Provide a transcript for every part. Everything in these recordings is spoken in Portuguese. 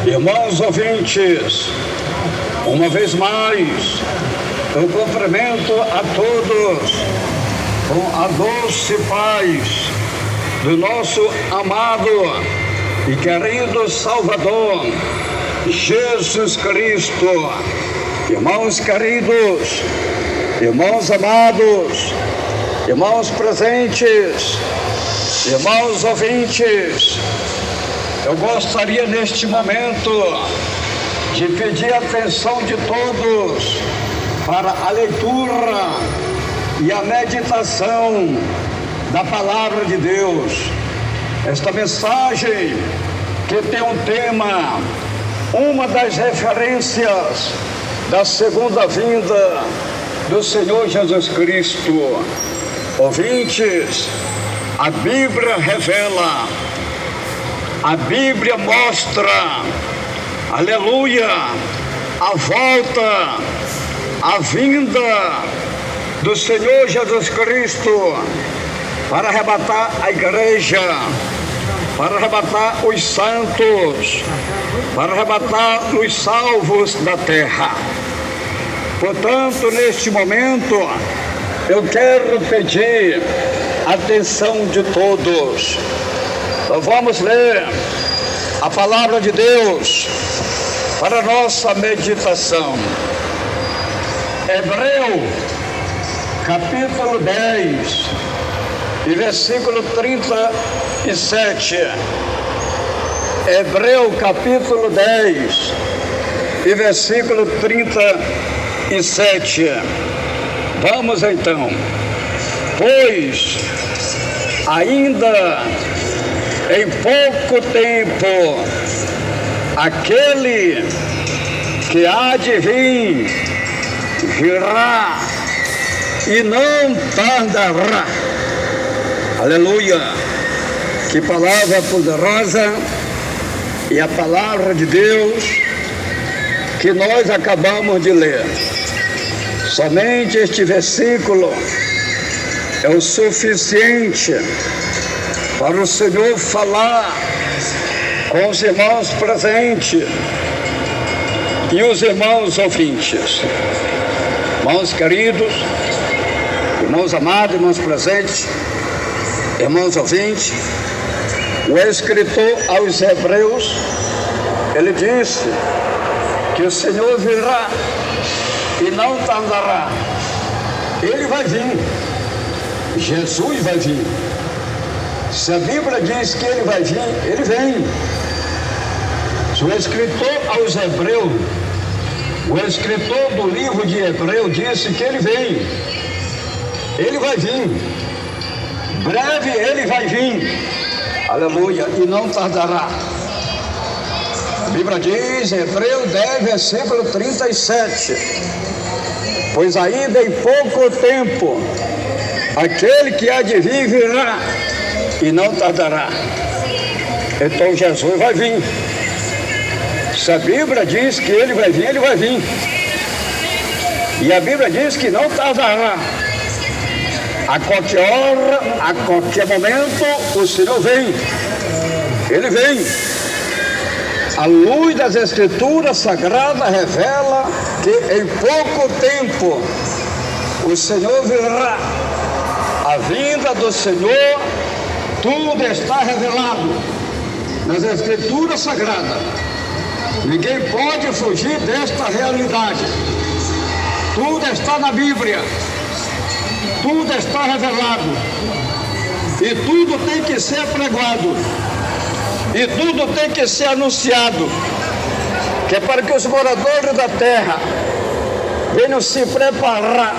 Irmãos ouvintes, uma vez mais, eu cumprimento a todos com a doce paz do nosso amado e querido Salvador, Jesus Cristo. Irmãos queridos, irmãos amados, irmãos presentes, irmãos ouvintes, eu gostaria neste momento de pedir a atenção de todos para a leitura e a meditação da Palavra de Deus. Esta mensagem que tem um tema, uma das referências da segunda vinda do Senhor Jesus Cristo. Ouvintes, a Bíblia revela, a Bíblia mostra, aleluia, a volta, a vinda do Senhor Jesus Cristo para arrebatar a igreja, para arrebatar os santos, para arrebatar os salvos da terra. Portanto, neste momento, eu quero pedir a atenção de todos. Então, vamos ler a palavra de Deus para a nossa meditação. Hebreu, capítulo 10, e versículo 37. Hebreu, capítulo 10, e versículo 37. Vamos então. Pois ainda em pouco tempo aquele que há de vir virá e não tardará. Aleluia! Que palavra poderosa! E a palavra de Deus que nós acabamos de ler. Somente este versículo é o suficiente para o Senhor falar com os irmãos presentes e os irmãos ouvintes. Irmãos queridos, irmãos amados, irmãos presentes, irmãos ouvintes, o escritor aos Hebreus, ele disse que o Senhor virá e não tardará. Ele vai vir, Jesus vai vir. Se a Bíblia diz que ele vai vir, ele vem. Se o escritor aos Hebreus, o escritor do livro de Hebreu disse que ele vem, ele vai vir. Breve ele vai vir, aleluia, e não tardará. A Bíblia diz, Hebreu 10, versículo 37, pois ainda em pouco tempo aquele que há de vir virá e não tardará. Então Jesus vai vir. Se a Bíblia diz que ele vai vir, ele vai vir. E a Bíblia diz que não tardará. A qualquer hora, a qualquer momento, o Senhor vem. Ele vem. A luz das Escrituras Sagradas revela que em pouco tempo o Senhor virá. A vinda do Senhor, tudo está revelado nas Escrituras Sagradas. Ninguém pode fugir desta realidade. Tudo está na Bíblia. Tudo está revelado. E tudo tem que ser pregado. E tudo tem que ser anunciado. Que é para que os moradores da terra venham se preparar,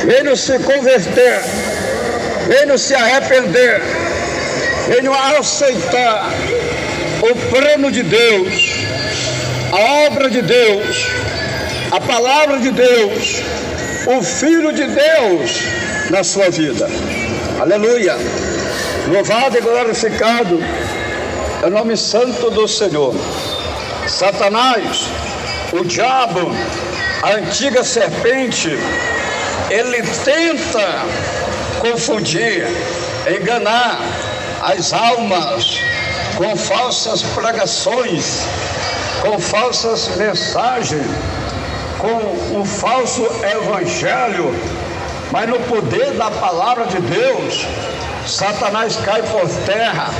venham se converter, venham se arrepender, venham aceitar o plano de Deus, a obra de Deus, a palavra de Deus, o Filho de Deus na sua vida. Aleluia! Louvado e glorificado é o nome santo do Senhor. Satanás, o diabo, a antiga serpente, ele tenta confundir, enganar as almas com falsas pregações, com falsas mensagens, com um falso evangelho, mas no poder da palavra de Deus, Satanás cai por terra,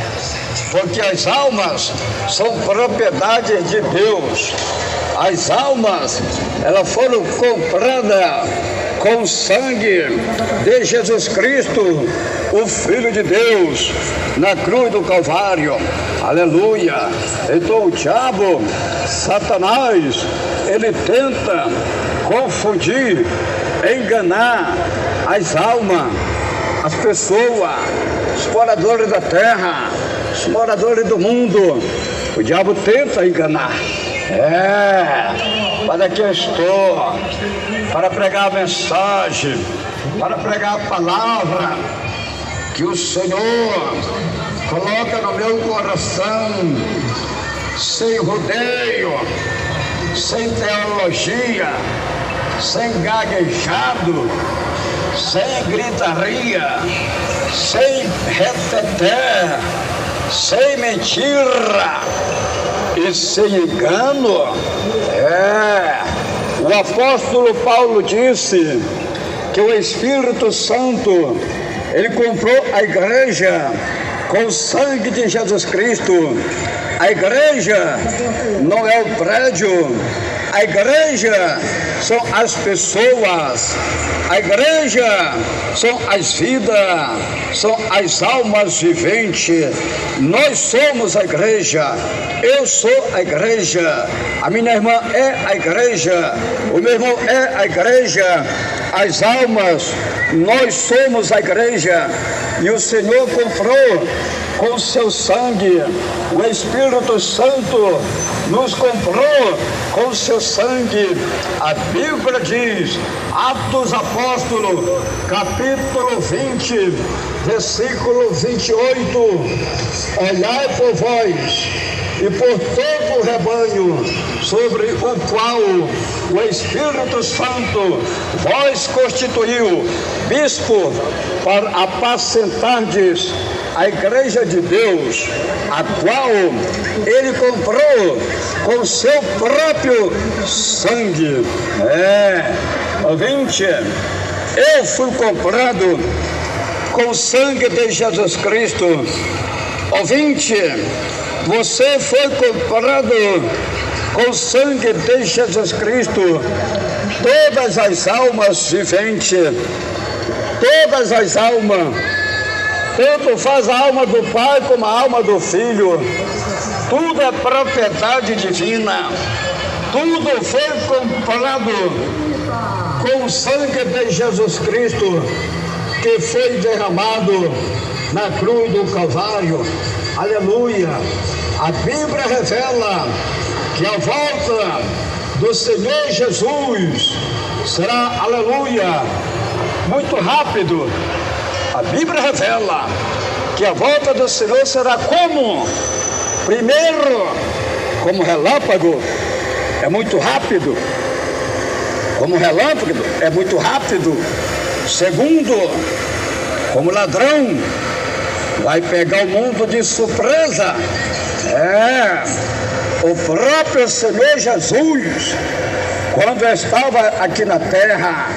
porque as almas são propriedade de Deus. As almas, elas foram compradas com o sangue de Jesus Cristo, o Filho de Deus, na cruz do Calvário. Aleluia! Então o diabo, Satanás, ele tenta confundir, enganar as almas, as pessoas, os moradores da terra, os moradores do mundo. O diabo tenta enganar. Para que eu estou, para pregar a mensagem, para pregar a palavra que o Senhor coloca no meu coração, sem rodeio, sem teologia, sem gaguejado, sem gritaria, sem reteté, sem mentira e sem engano. O apóstolo Paulo disse que o Espírito Santo, ele comprou a igreja com o sangue de Jesus Cristo. A igreja não é o prédio, a igreja são as pessoas, a igreja são as vidas, são as almas viventes. Nós somos a igreja, eu sou a igreja, a minha irmã é a igreja, o meu irmão é a igreja, as almas, nós somos a igreja. E o Senhor comprou com o seu sangue, o Espírito Santo nos comprou com o seu sangue. A Bíblia diz, Atos dos Apóstolos, capítulo 20, versículo 28, olhai por vós e por todo o rebanho sobre o qual o Espírito Santo vós constituiu bispo para apacentardes a igreja de Deus, a qual ele comprou com seu próprio sangue. Ouvinte, eu fui comprado com o sangue de Jesus Cristo. Ouvinte, você foi comprado com o sangue de Jesus Cristo. Todas as almas viventes, todas as almas, tanto faz a alma do Pai como a alma do Filho, tudo é propriedade divina, tudo foi comprado com o sangue de Jesus Cristo, que foi derramado na cruz do Calvário. Aleluia! A Bíblia revela que a volta do Senhor Jesus será, aleluia, muito rápido. A Bíblia revela que a volta do Senhor será como? Primeiro, como relâmpago, é muito rápido. Como relâmpago, é muito rápido. Segundo, como ladrão, vai pegar o mundo de surpresa. O próprio Senhor Jesus, quando estava aqui na terra,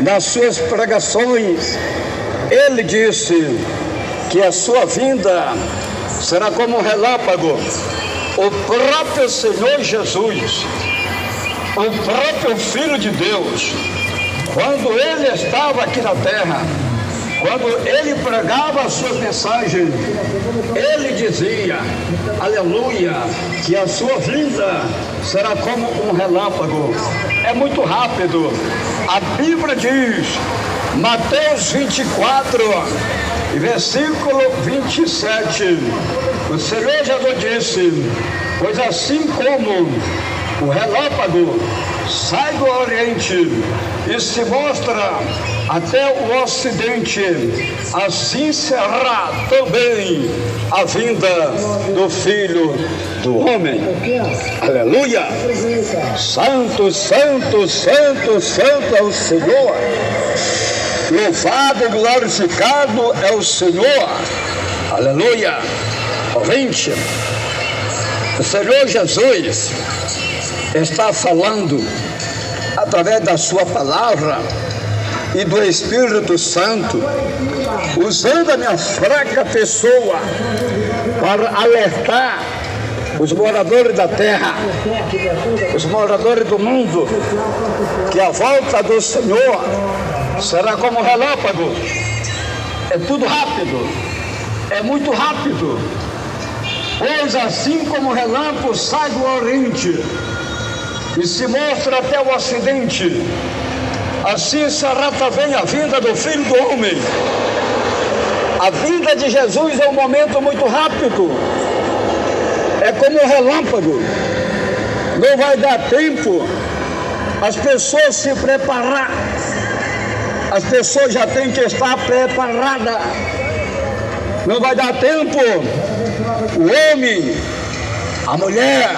nas suas pregações, ele disse que a sua vinda será como um relâmpago. O próprio Senhor Jesus, o próprio Filho de Deus, quando ele estava aqui na terra, quando ele pregava as suas mensagens, ele dizia, aleluia, que a sua vinda será como um relâmpago. É muito rápido. A Bíblia diz, Mateus 24, versículo 27, o Senhor Jesus disse, pois assim como o relâmpago sai do Oriente e se mostra até o Ocidente, assim será também a vinda do Filho do Homem. Aleluia! Santo, santo, santo, santo é o Senhor. Louvado e glorificado é o Senhor. Aleluia! Ouvinte, o Senhor Jesus está falando através da sua palavra e do Espírito Santo, usando a minha fraca pessoa para alertar os moradores da terra, os moradores do mundo, que a volta do Senhor será como relâmpago. É tudo rápido, é muito rápido. Pois assim como o relâmpago sai do Oriente e se mostra até o Ocidente, assim será também a vinda do Filho do Homem. A vinda de Jesus é um momento muito rápido, é como um relâmpago. Não vai dar tempo as pessoas se preparar. As pessoas já têm que estar preparadas. Não vai dar tempo o homem, a mulher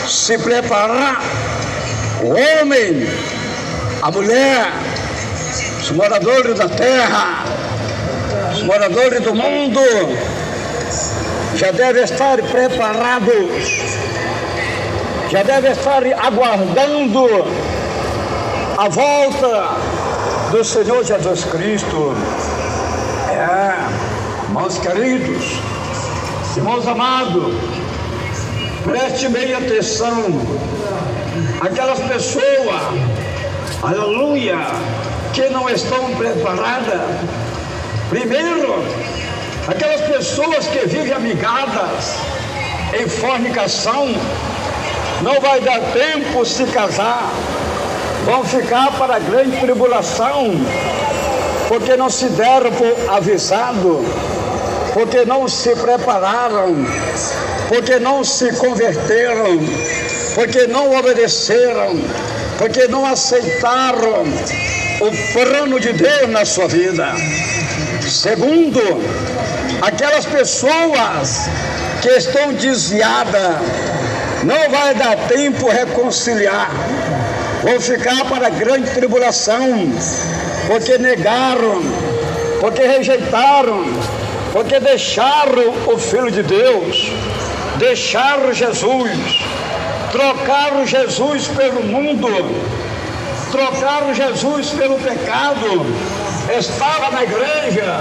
se preparar. O homem, a mulher, os moradores da terra, os moradores do mundo já devem estar preparados, já devem estar aguardando a volta do Senhor Jesus Cristo. Irmãos queridos, irmãos amados, preste bem atenção. Aquelas pessoas, aleluia, que não estão preparadas. Primeiro, aquelas pessoas que vivem amigadas em fornicação, não vai dar tempo se casar, vão ficar para a grande tribulação, porque não se deram por avisado, porque não se prepararam, porque não se converteram, porque não obedeceram, porque não aceitaram o plano de Deus na sua vida. Segundo, aquelas pessoas que estão desviadas, não vai dar tempo reconciliar, vão ficar para a grande tribulação, porque negaram, porque rejeitaram, porque deixaram o Filho de Deus, deixaram Jesus, trocaram Jesus pelo mundo, trocaram Jesus pelo pecado. Estava na igreja,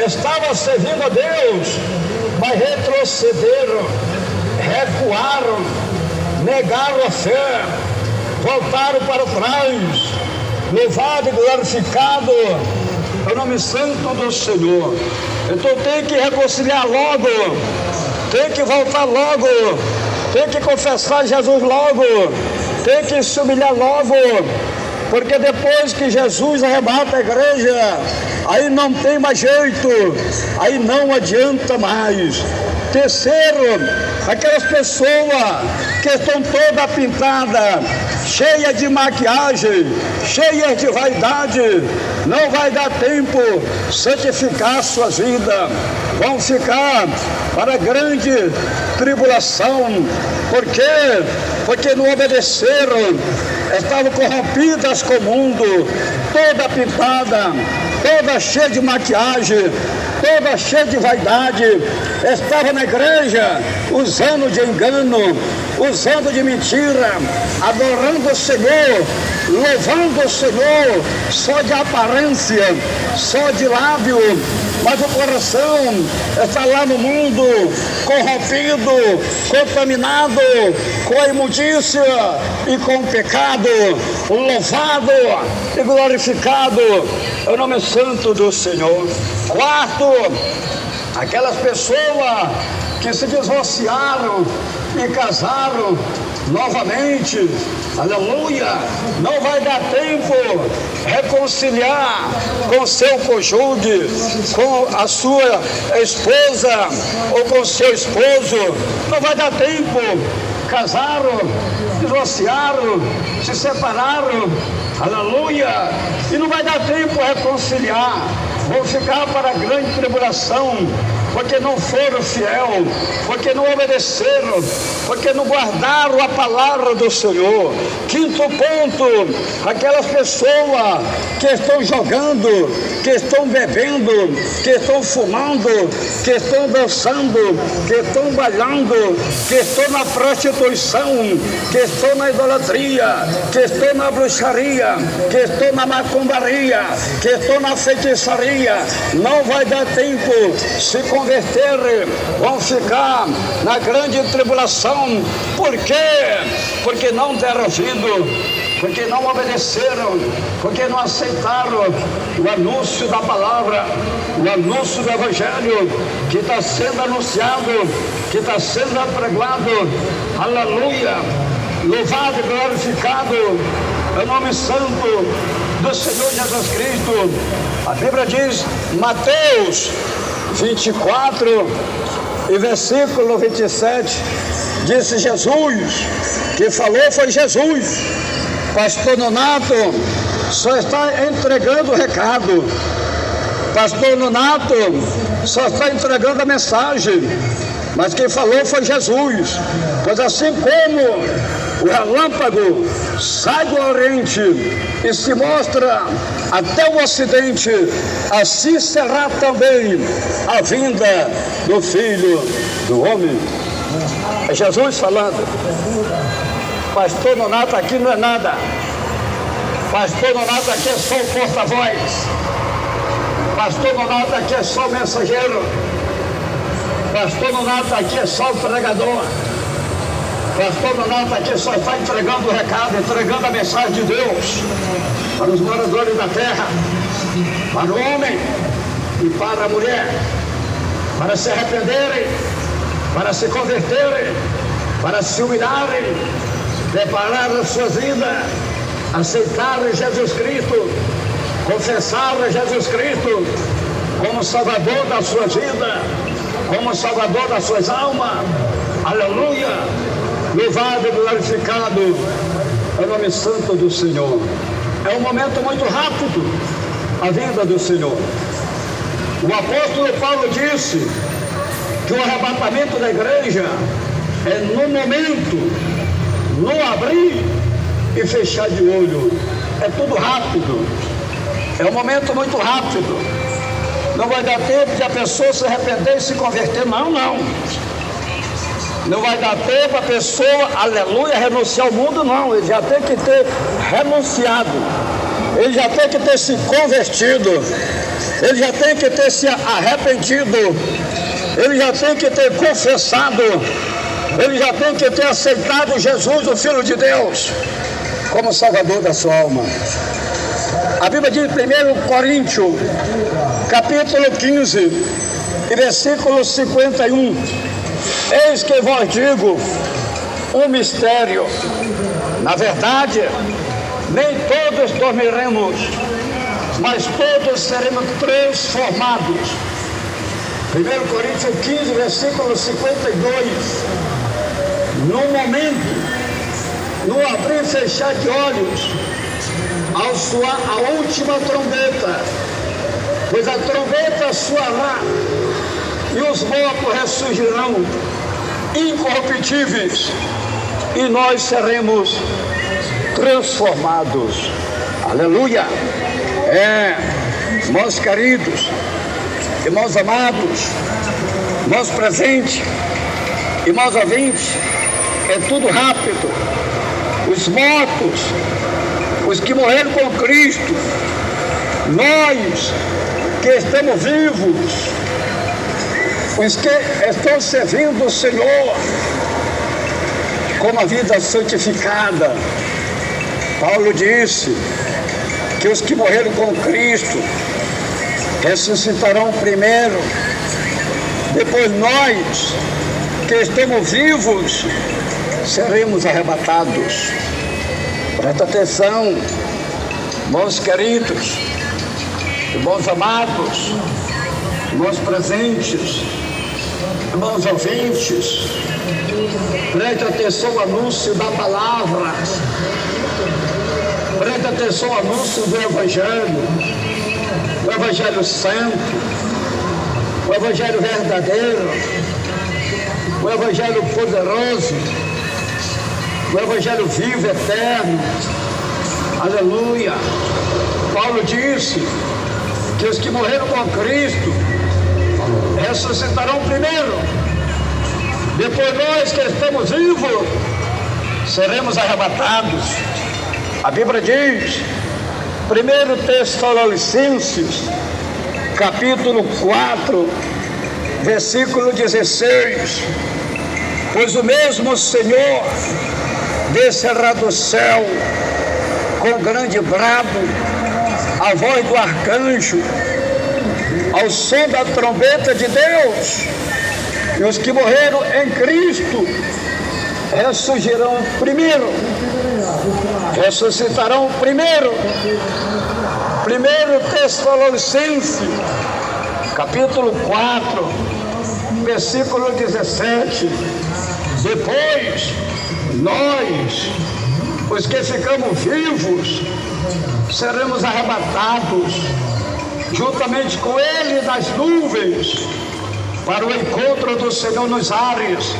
estava servindo a Deus, mas retrocederam, recuaram, negaram a fé, voltaram para trás. Louvado e glorificado é o nome santo do Senhor. Então tem que reconciliar logo, tem que voltar logo, tem que confessar Jesus logo, tem que se humilhar logo, porque depois que Jesus arrebata a igreja, aí não tem mais jeito, aí não adianta mais. Terceiro, aquelas pessoas que estão toda pintada, cheia de maquiagem, cheias de vaidade, não vai dar tempo santificar sua vida, vão ficar para a grande tribulação. Por quê? Porque não obedeceram, estavam corrompidas com o mundo, toda pintada, toda cheia de maquiagem, toda cheia de vaidade, estava na igreja usando de engano, usando de mentira, adorando o Senhor, louvando o Senhor, só de aparência, só de lábio, mas o coração está lá no mundo, corrompido, contaminado com a imundícia e com o pecado. Louvado e glorificado é o nome santo do Senhor. Quarto, aquelas pessoas que se divorciaram e casaram novamente, aleluia, não vai dar tempo reconciliar com seu cônjuge, com a sua esposa ou com seu esposo, não vai dar tempo. Casaram, divorciaram, se separaram, aleluia, e não vai dar tempo reconciliar, vão ficar para a grande tribulação. porque não foram fiel, porque não obedeceram, porque não guardaram a palavra do Senhor. Quinto ponto, aquelas pessoas que estão jogando, que estão bebendo, que estão fumando, que estão dançando, que estão bailando, que estão na prostituição, que estão na idolatria, que estão na bruxaria, que estão na macumbaria, que estão na feitiçaria, não vai dar tempo. Se converter, vão ficar na grande tribulação. Por quê? Porque não deram ouvido, porque não obedeceram, porque não aceitaram o anúncio da palavra, o anúncio do Evangelho que está sendo anunciado, que está sendo apregado. Aleluia! Louvado e glorificado é o nome santo do Senhor Jesus Cristo. A Bíblia diz, Mateus 24 e versículo 27, disse Jesus, que falou foi Jesus. Pastor Nonato só está entregando o recado. Pastor Nonato só está entregando a mensagem. Mas quem falou foi Jesus. Pois assim como o relâmpago sai do Oriente e se mostra até o Ocidente, assim será também a vinda do Filho do Homem. É Jesus falando. Pastor Nonato aqui não é nada. Pastor Nonato aqui é só o porta-voz. Pastor Nonato aqui é só o mensageiro. Pastor Nonato aqui é só o pregador. Pastor Nonato aqui só está entregando o recado, entregando a mensagem de Deus para os moradores da terra, para o homem e para a mulher, para se arrependerem, para se converterem, para se humilharem, preparar a sua vida, aceitar Jesus Cristo, confessar Jesus Cristo como Salvador da sua vida, como Salvador das suas almas. Aleluia! Louvado e glorificado é o nome santo do Senhor. É um momento muito rápido a vinda do Senhor. O apóstolo Paulo disse que o arrebatamento da igreja é no momento, no abrir e fechar de olho. É tudo rápido. É um momento muito rápido. Não vai dar tempo de a pessoa se arrepender e se converter. Não. Não vai dar tempo a pessoa, aleluia, renunciar ao mundo, não. Ele já tem que ter renunciado. Ele já tem que ter se convertido. Ele já tem que ter se arrependido. Ele já tem que ter confessado. Ele já tem que ter aceitado Jesus, o Filho de Deus, como Salvador da sua alma. A Bíblia diz em 1 Coríntios, capítulo 15, e versículo 51. Eis que vos digo um mistério. Na verdade, nem todos dormiremos, mas todos seremos transformados. 1 Coríntios 15, versículo 52. No momento, no abrir e fechar de olhos, ao soar a última trombeta, pois a trombeta soará e os mortos ressurgirão incorruptíveis e nós seremos transformados. Aleluia! Irmãos queridos, irmãos amados, irmãos presentes, irmãos ouvintes, é tudo rápido. Os mortos, os que morreram com Cristo, nós que estamos vivos, os que estão servindo o Senhor com uma vida santificada. Paulo disse que os que morreram com Cristo ressuscitarão primeiro, depois nós que estamos vivos seremos arrebatados. Presta atenção, irmãos queridos, irmãos amados, irmãos presentes, irmãos ouvintes, preste atenção ao anúncio da palavra, preste atenção ao anúncio do Evangelho Santo, o Evangelho verdadeiro, o Evangelho poderoso, o Evangelho vivo, eterno. Aleluia. Paulo disse que os que morreram com Cristo ressuscitarão primeiro. Depois nós que estamos vivos seremos arrebatados. A Bíblia diz, 1 Tessalonicenses, capítulo 4, versículo 16: pois o mesmo Senhor descerá do céu com grande brado, a voz do arcanjo, ao som da trombeta de Deus, e os que morreram em Cristo ressurgirão primeiro, ressuscitarão primeiro. 1 Tessalonicenses, capítulo 4, versículo 17: depois nós, os que ficamos vivos, seremos arrebatados juntamente com ele nas nuvens para o encontro do Senhor nos ares,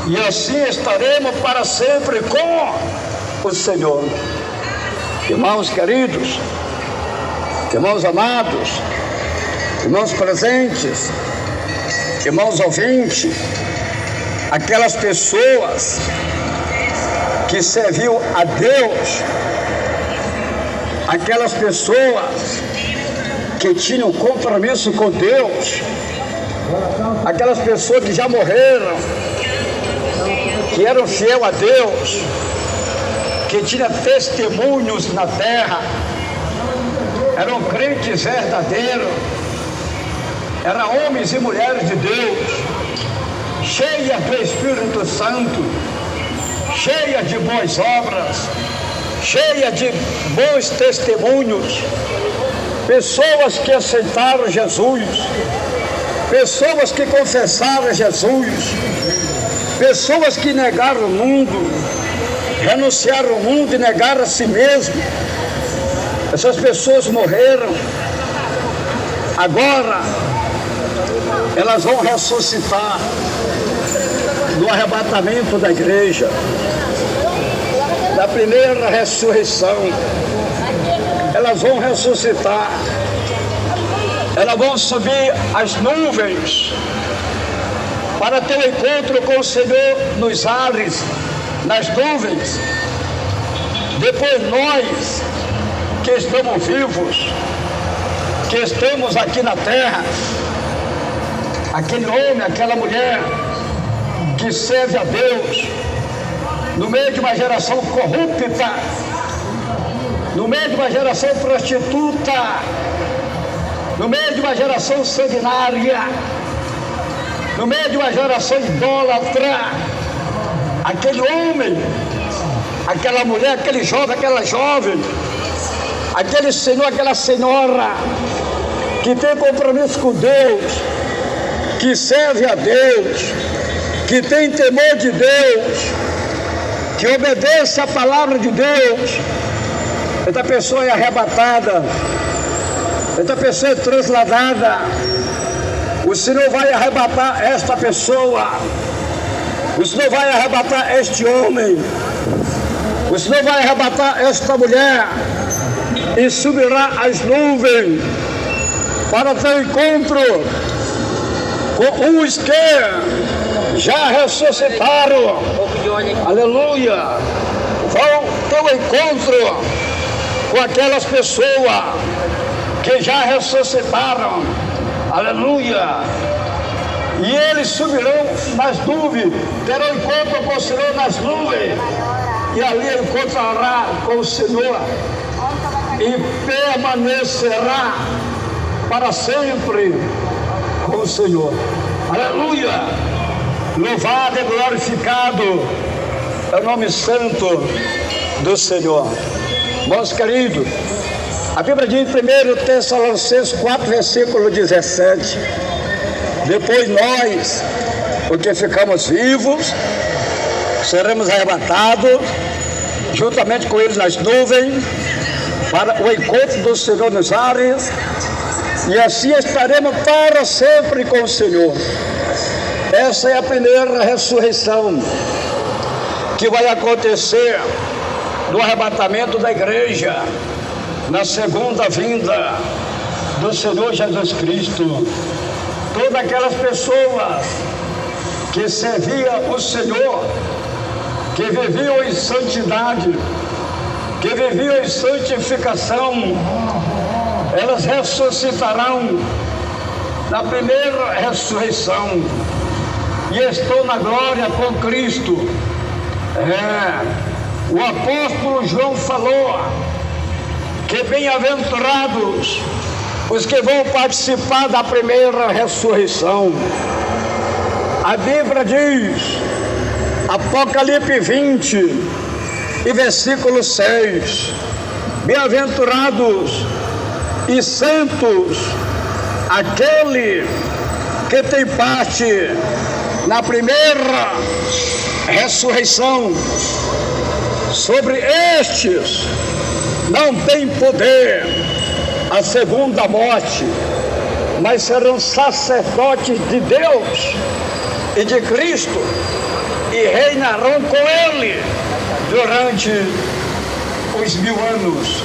e assim estaremos para sempre com o Senhor. Irmãos queridos, irmãos amados, irmãos presentes, irmãos ouvintes, aquelas pessoas que serviam a Deus, aquelas pessoas que tinham compromisso com Deus, aquelas pessoas que já morreram, que eram fiel a Deus, que tinham testemunhos na terra, eram crentes verdadeiros, eram homens e mulheres de Deus, cheias do Espírito Santo, cheias de boas obras, cheias de bons testemunhos, pessoas que aceitaram Jesus, pessoas que confessaram Jesus, pessoas que negaram o mundo, renunciaram ao mundo e negaram a si mesmo. Essas pessoas morreram, agora elas vão ressuscitar no arrebatamento da igreja, da primeira ressurreição. Elas vão ressuscitar, elas vão subir as nuvens para ter um encontro com o Senhor nos ares, nas nuvens. Depois nós que estamos vivos, que estamos aqui na terra, aquele homem, aquela mulher que serve a Deus no meio de uma geração corrupta, no meio de uma geração prostituta, no meio de uma geração sanguinária, no meio de uma geração idólatra, aquele homem, aquela mulher, aquele jovem, aquela jovem, aquele senhor, aquela senhora que tem compromisso com Deus, que serve a Deus, que tem temor de Deus, que obedece à palavra de Deus. Essa pessoa é arrebatada, essa pessoa é transladada. O Senhor vai arrebatar esta pessoa, o Senhor vai arrebatar este homem, o Senhor vai arrebatar esta mulher e subirá às nuvens para ter um encontro com os que já ressuscitaram. Aleluia! Vão ter um encontro com aquelas pessoas que já ressuscitaram. Aleluia! E eles subirão nas nuvens, terão encontro com o Senhor nas nuvens, e ali encontrará com o Senhor e permanecerá para sempre com o Senhor. Aleluia! Louvado e glorificado é o nome santo do Senhor. Irmãos queridos, a Bíblia diz em 1 Tessalonicenses 4, versículo 17: depois nós, porque ficamos vivos, seremos arrebatados juntamente com eles nas nuvens para o encontro do Senhor nos ares, E assim estaremos para sempre com o Senhor. Essa é a primeira ressurreição que vai acontecer no arrebatamento da igreja, na segunda vinda do Senhor Jesus Cristo. Todas aquelas pessoas que serviam o Senhor, que viviam em santidade, que viviam em santificação, elas ressuscitarão na primeira ressurreição e estão na glória com Cristo. O apóstolo João falou que bem-aventurados os que vão participar da primeira ressurreição. A Bíblia diz, Apocalipse 20 e versículo 6, bem-aventurados e santos aquele que tem parte na primeira ressurreição. Sobre estes não tem poder a segunda morte, mas serão sacerdotes de Deus e de Cristo e reinarão com Ele durante os 1000 anos.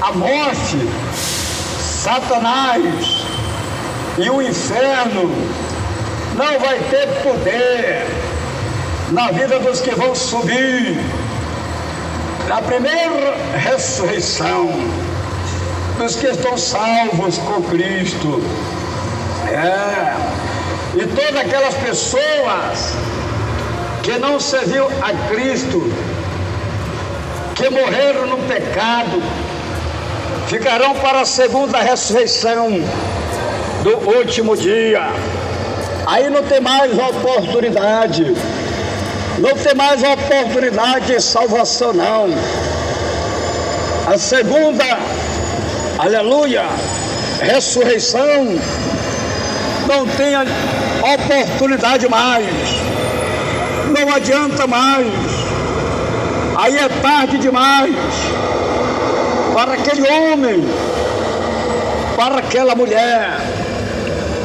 A morte, Satanás e o inferno não vai ter poder na vida dos que vão subir na primeira ressurreição, dos que estão salvos com Cristo. E todas aquelas pessoas que não serviram a Cristo, que morreram no pecado, ficarão para a segunda ressurreição do último dia. Aí não tem mais oportunidade, não tem mais oportunidade de salvação, não. A segunda, aleluia, ressurreição, não tem oportunidade mais, não adianta mais, aí é tarde demais para aquele homem, para aquela mulher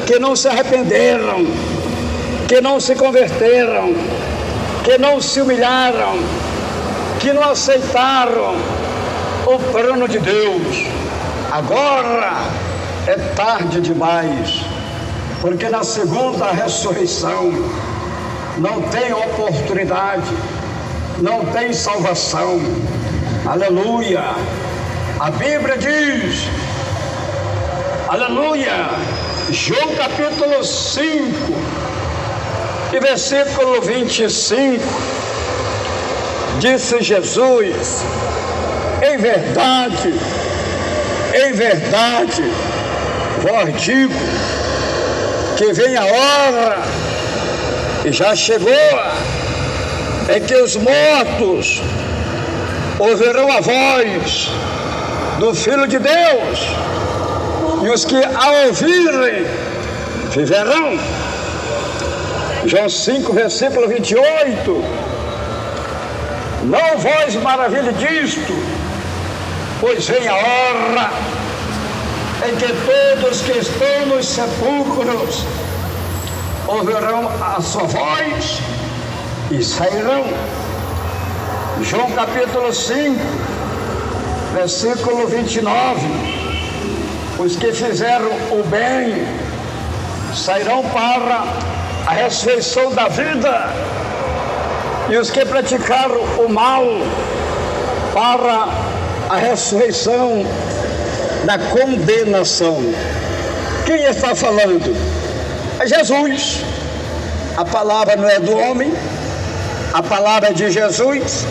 que não se arrependeram, que não se converteram, que não se humilharam, que não aceitaram o plano de Deus. Agora é tarde demais, porque na segunda ressurreição não tem oportunidade, não tem salvação. Aleluia! A Bíblia diz, aleluia, João capítulo 5 e versículo 25, disse Jesus, em verdade, vos digo que vem a hora, e já chegou, é que os mortos ouvirão a voz do Filho de Deus, e os que a ouvirem viverão. João 5, versículo 28. Não vos maravilhe disto, pois vem a hora em que todos que estão nos sepulcros ouvirão a sua voz e sairão. João capítulo 5, versículo 29. Os que fizeram o bem sairão para a ressurreição da vida, e os que praticaram o mal para a ressurreição da condenação. Quem está falando? É Jesus. A palavra não é do homem, a palavra é de Jesus,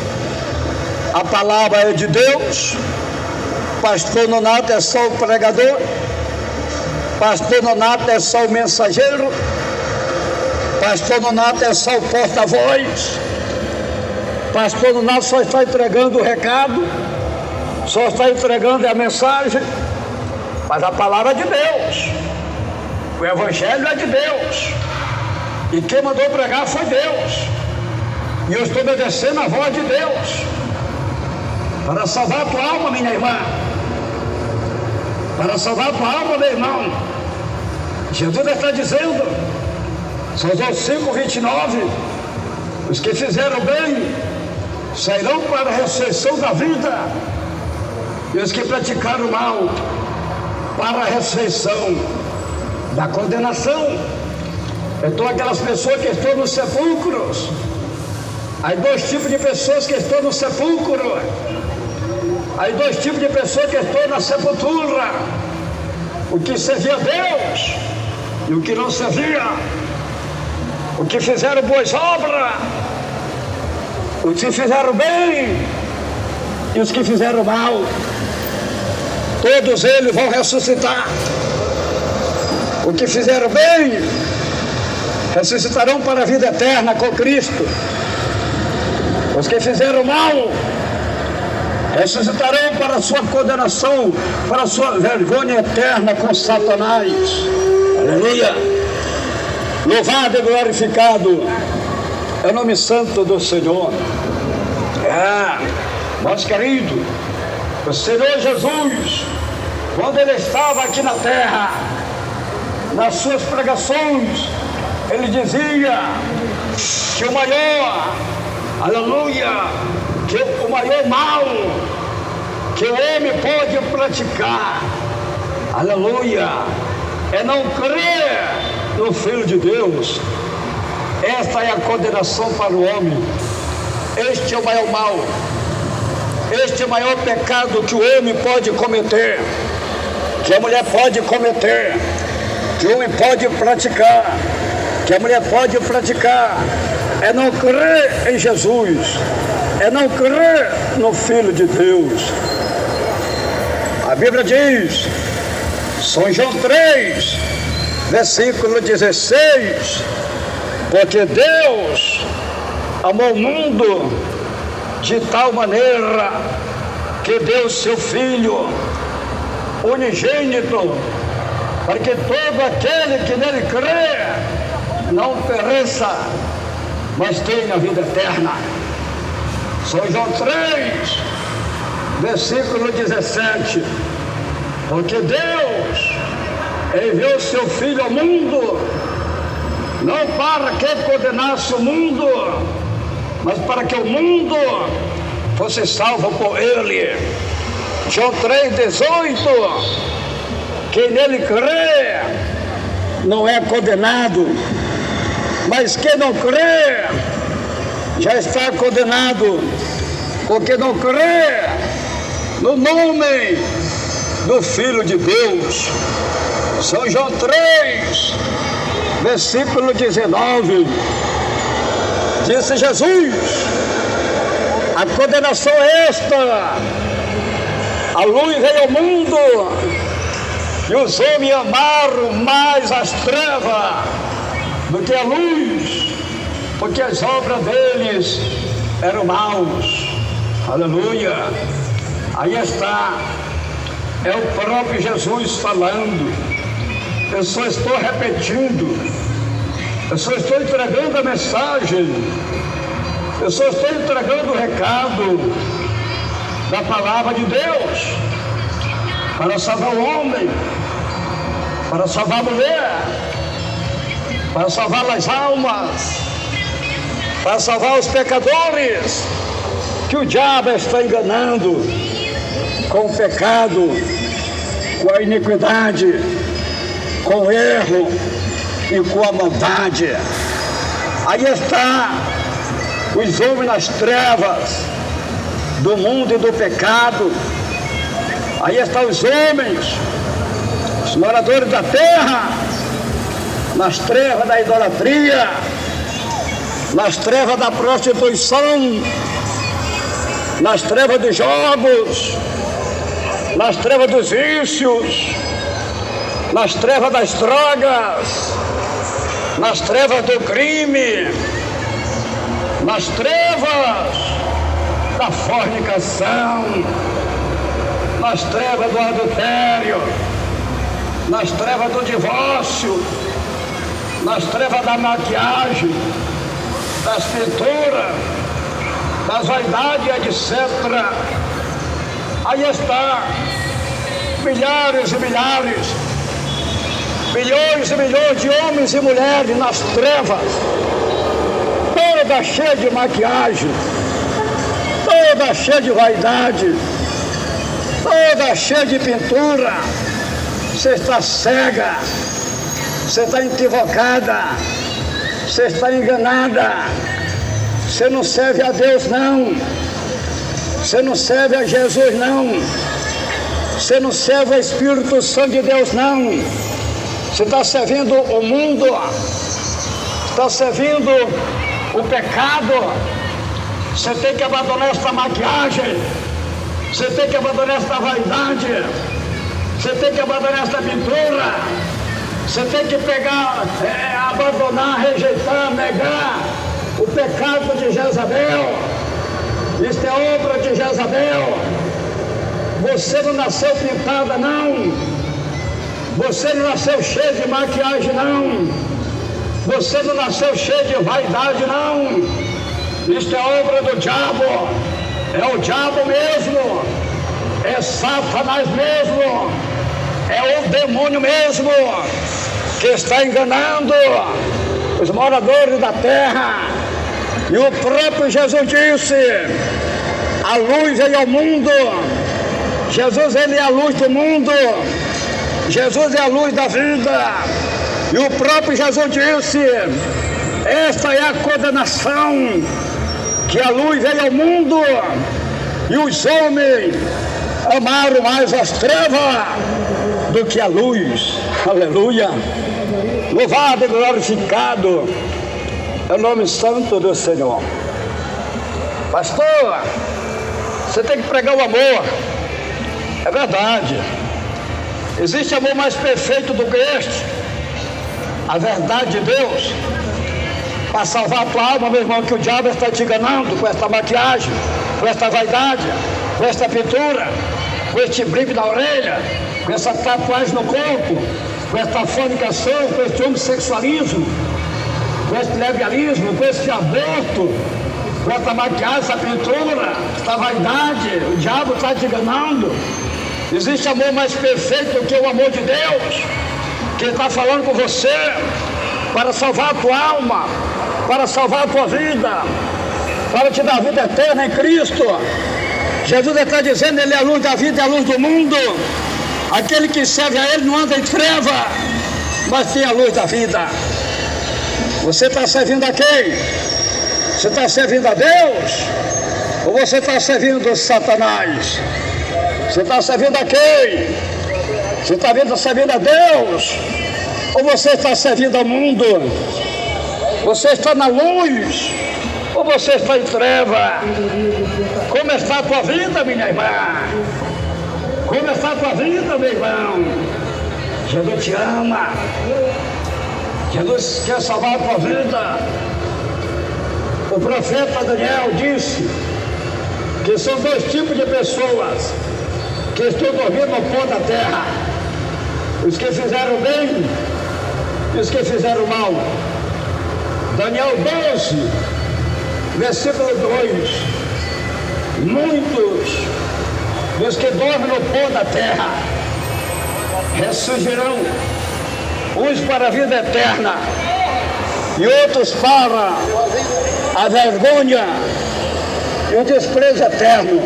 a palavra é de Deus. Pastor Nonato é só o pregador, Pastor Nonato é só o mensageiro, Pastor Nonato é só o porta-voz, Pastor Nonato só está entregando o recado, só está entregando a mensagem, mas a palavra é de Deus, o Evangelho é de Deus, e quem mandou pregar foi Deus, e eu estou obedecendo a voz de Deus, para salvar a tua alma, minha irmã. para salvar a tua alma, meu irmão. Jesus está dizendo, São João 5:29, os que fizeram bem sairão para a ressurreição da vida, e os que praticaram o mal para a ressurreição da condenação. Então aquelas pessoas que estão nos sepulcros, há dois tipos de pessoas que estão no sepulcro, há dois tipos de pessoas que estão na sepultura: o que servia a Deus e o que não servia, o que fizeram boas obras, os que fizeram bem e os que fizeram mal. Todos eles vão ressuscitar. O que fizeram bem ressuscitarão para a vida eterna com Cristo. Os que fizeram mal ressuscitarão para a sua condenação, para a sua vergonha eterna com Satanás. Aleluia! Louvado e glorificado é o nome santo do Senhor. Meus queridos, o Senhor Jesus, quando Ele estava aqui na terra, nas suas pregações, Ele dizia que o maior, aleluia, que o maior mal que o homem pode praticar, aleluia, é não crer no Filho de Deus. Esta é a condenação para o homem. Este é o maior mal. Este é o maior pecado que o homem pode cometer, que a mulher pode cometer, que o homem pode praticar, que a mulher pode praticar, é não crer em Jesus, é não crer no Filho de Deus. A Bíblia diz, São João 3, versículo 16, porque Deus amou o mundo de tal maneira que deu seu Filho unigênito, para que todo aquele que nele crê não pereça, mas tenha a vida eterna. São João 3, versículo 17, porque Deus enviou seu Filho ao mundo, não para que condenasse o mundo, mas para que o mundo fosse salvo por Ele. João 3,18, quem nele crê não é condenado, mas quem não crê já está condenado, porque não crê no nome do Filho de Deus. São João 3, versículo 19, disse Jesus, a condenação é esta: a luz veio ao mundo e os homens amaram mais as trevas do que a luz, porque as obras deles eram maus. Aleluia! Aí está, é o próprio Jesus falando. Eu só estou repetindo, eu só estou entregando a mensagem, eu só estou entregando o recado da palavra de Deus para salvar o homem, para salvar a mulher, para salvar as almas, para salvar os pecadores que o diabo está enganando com o pecado, com a iniquidade, com o erro e com a maldade. Aí está os homens nas trevas do mundo e do pecado. Aí estão os homens, os moradores da terra, nas trevas da idolatria, nas trevas da prostituição, nas trevas dos jogos, nas trevas dos vícios, nas trevas das drogas, nas trevas do crime, nas trevas da fornicação, nas trevas do adultério, nas trevas do divórcio, nas trevas da maquiagem, das pinturas, das vaidades, etc. Aí está milhares e milhares, milhões e milhões de homens e mulheres nas trevas, toda cheia de maquiagem, toda cheia de vaidade, toda cheia de pintura. Você está cega, você está equivocada, você está enganada. Você não serve a Deus, não. Você não serve a Jesus, não. Você não serve ao Espírito Santo de Deus, não. Você está servindo o mundo, está servindo o pecado. Você tem que abandonar esta maquiagem, você tem que abandonar esta vaidade, você tem que abandonar esta pintura, você tem que pegar, abandonar, rejeitar, negar o pecado de Jezabel. Isto é obra de Jezabel. Você não nasceu pintada, não. Você não nasceu cheio de maquiagem, não. Você não nasceu cheio de vaidade, não. Isto é obra do diabo. É o diabo mesmo. É Satanás mesmo. É o demônio mesmo que está enganando os moradores da terra. E o próprio Jesus disse: a luz veio ao mundo. Jesus, ele é a luz do mundo. Jesus é a luz da vida. E o próprio Jesus disse: esta é a condenação, que a luz veio ao mundo e os homens amaram mais as trevas do que a luz. Aleluia. Louvado e glorificado é o nome santo do Senhor. Pastor, você tem que pregar o amor. É verdade. Existe amor mais perfeito do que este? A verdade de Deus. Para salvar a tua alma, meu irmão, que o diabo está te enganando com esta maquiagem, com esta vaidade, com esta pintura, com este brinco na orelha, com essa tatuagem no corpo, com esta fornicação, com este homossexualismo, com este lesbianismo, com este aborto, com esta maquiagem, essa pintura, esta vaidade. O diabo está te enganando. Existe amor mais perfeito do que o amor de Deus, que está falando com você para salvar a tua alma, para salvar a tua vida, para te dar vida eterna em Cristo. Jesus está dizendo: ele é a luz da vida e a luz do mundo. Aquele que serve a ele não anda em treva, mas tem a luz da vida. Você está servindo a quem? Você está servindo a Deus? Ou você está servindo Satanás? Você está servindo a quem? Você está servindo a Deus? Ou você está servindo ao mundo? Você está na luz? Ou você está em treva? Como está a tua vida, minha irmã? Como está a tua vida, meu irmão? Jesus te ama. Jesus quer salvar a tua vida. O profeta Daniel disse que são dois tipos de pessoas que estão dormindo no pó da terra: os que fizeram bem e os que fizeram mal. Daniel 12, versículo 2: muitos dos que dormem no pó da terra ressurgirão, uns para a vida eterna e outros para a vergonha e o desprezo eterno.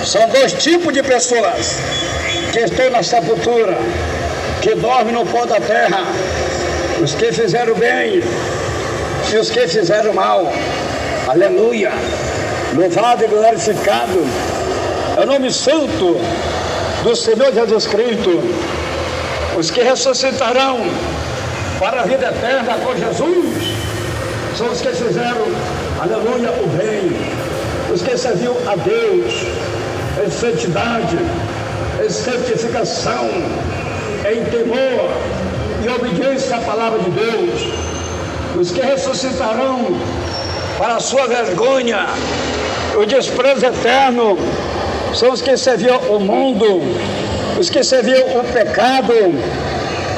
São dois tipos de pessoas que estão na sepultura, que dormem no pó da terra: os que fizeram bem e os que fizeram mal. Aleluia. Louvado e glorificado é o nome santo do Senhor Jesus Cristo. Os que ressuscitarão para a vida eterna com Jesus são os que fizeram, aleluia, o bem, os que serviram a Deus em santidade, em santificação, em temor e obediência à palavra de Deus. Os que ressuscitarão para a sua vergonha, o desprezo eterno, são os que serviam o mundo, os que serviam o pecado,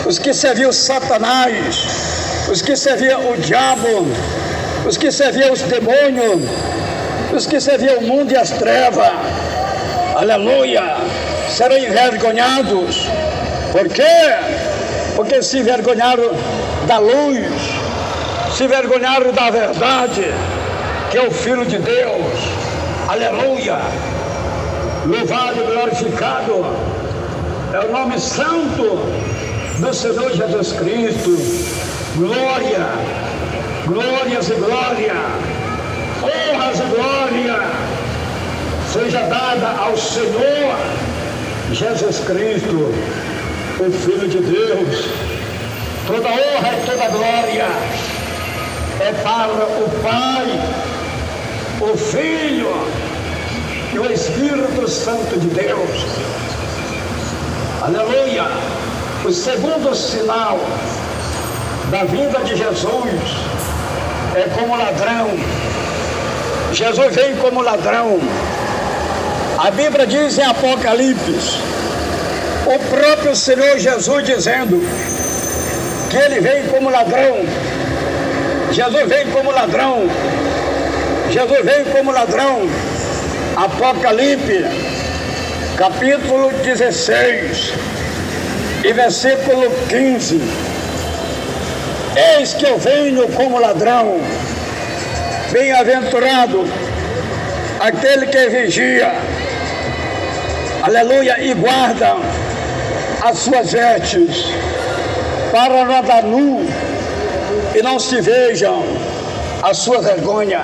os que serviam Satanás, os que serviam o diabo, os que serviam os demônios, os que serviam o mundo e as trevas. Aleluia! serão envergonhados. Por quê? Porque se envergonharam da luz, se envergonharam da verdade, que é o Filho de Deus. Aleluia! Louvado e glorificado é o nome santo do Senhor Jesus Cristo. Glória, glórias e glória, honras e glória seja dada ao Senhor Jesus Cristo, o Filho de Deus. Toda honra e toda glória é para o Pai, o Filho e o Espírito Santo de Deus. Aleluia! O segundo sinal da vinda de Jesus é como ladrão. Jesus vem como ladrão. A Bíblia diz em Apocalipse, o próprio Senhor Jesus dizendo que ele vem como ladrão. Jesus vem como ladrão. Jesus vem como ladrão. Apocalipse, capítulo 16, e versículo 15. Eis que eu venho como ladrão. Bem-aventurado aquele que vigia, aleluia, e guarda as suas vestes, para não andar nu e não se vejam a sua vergonha.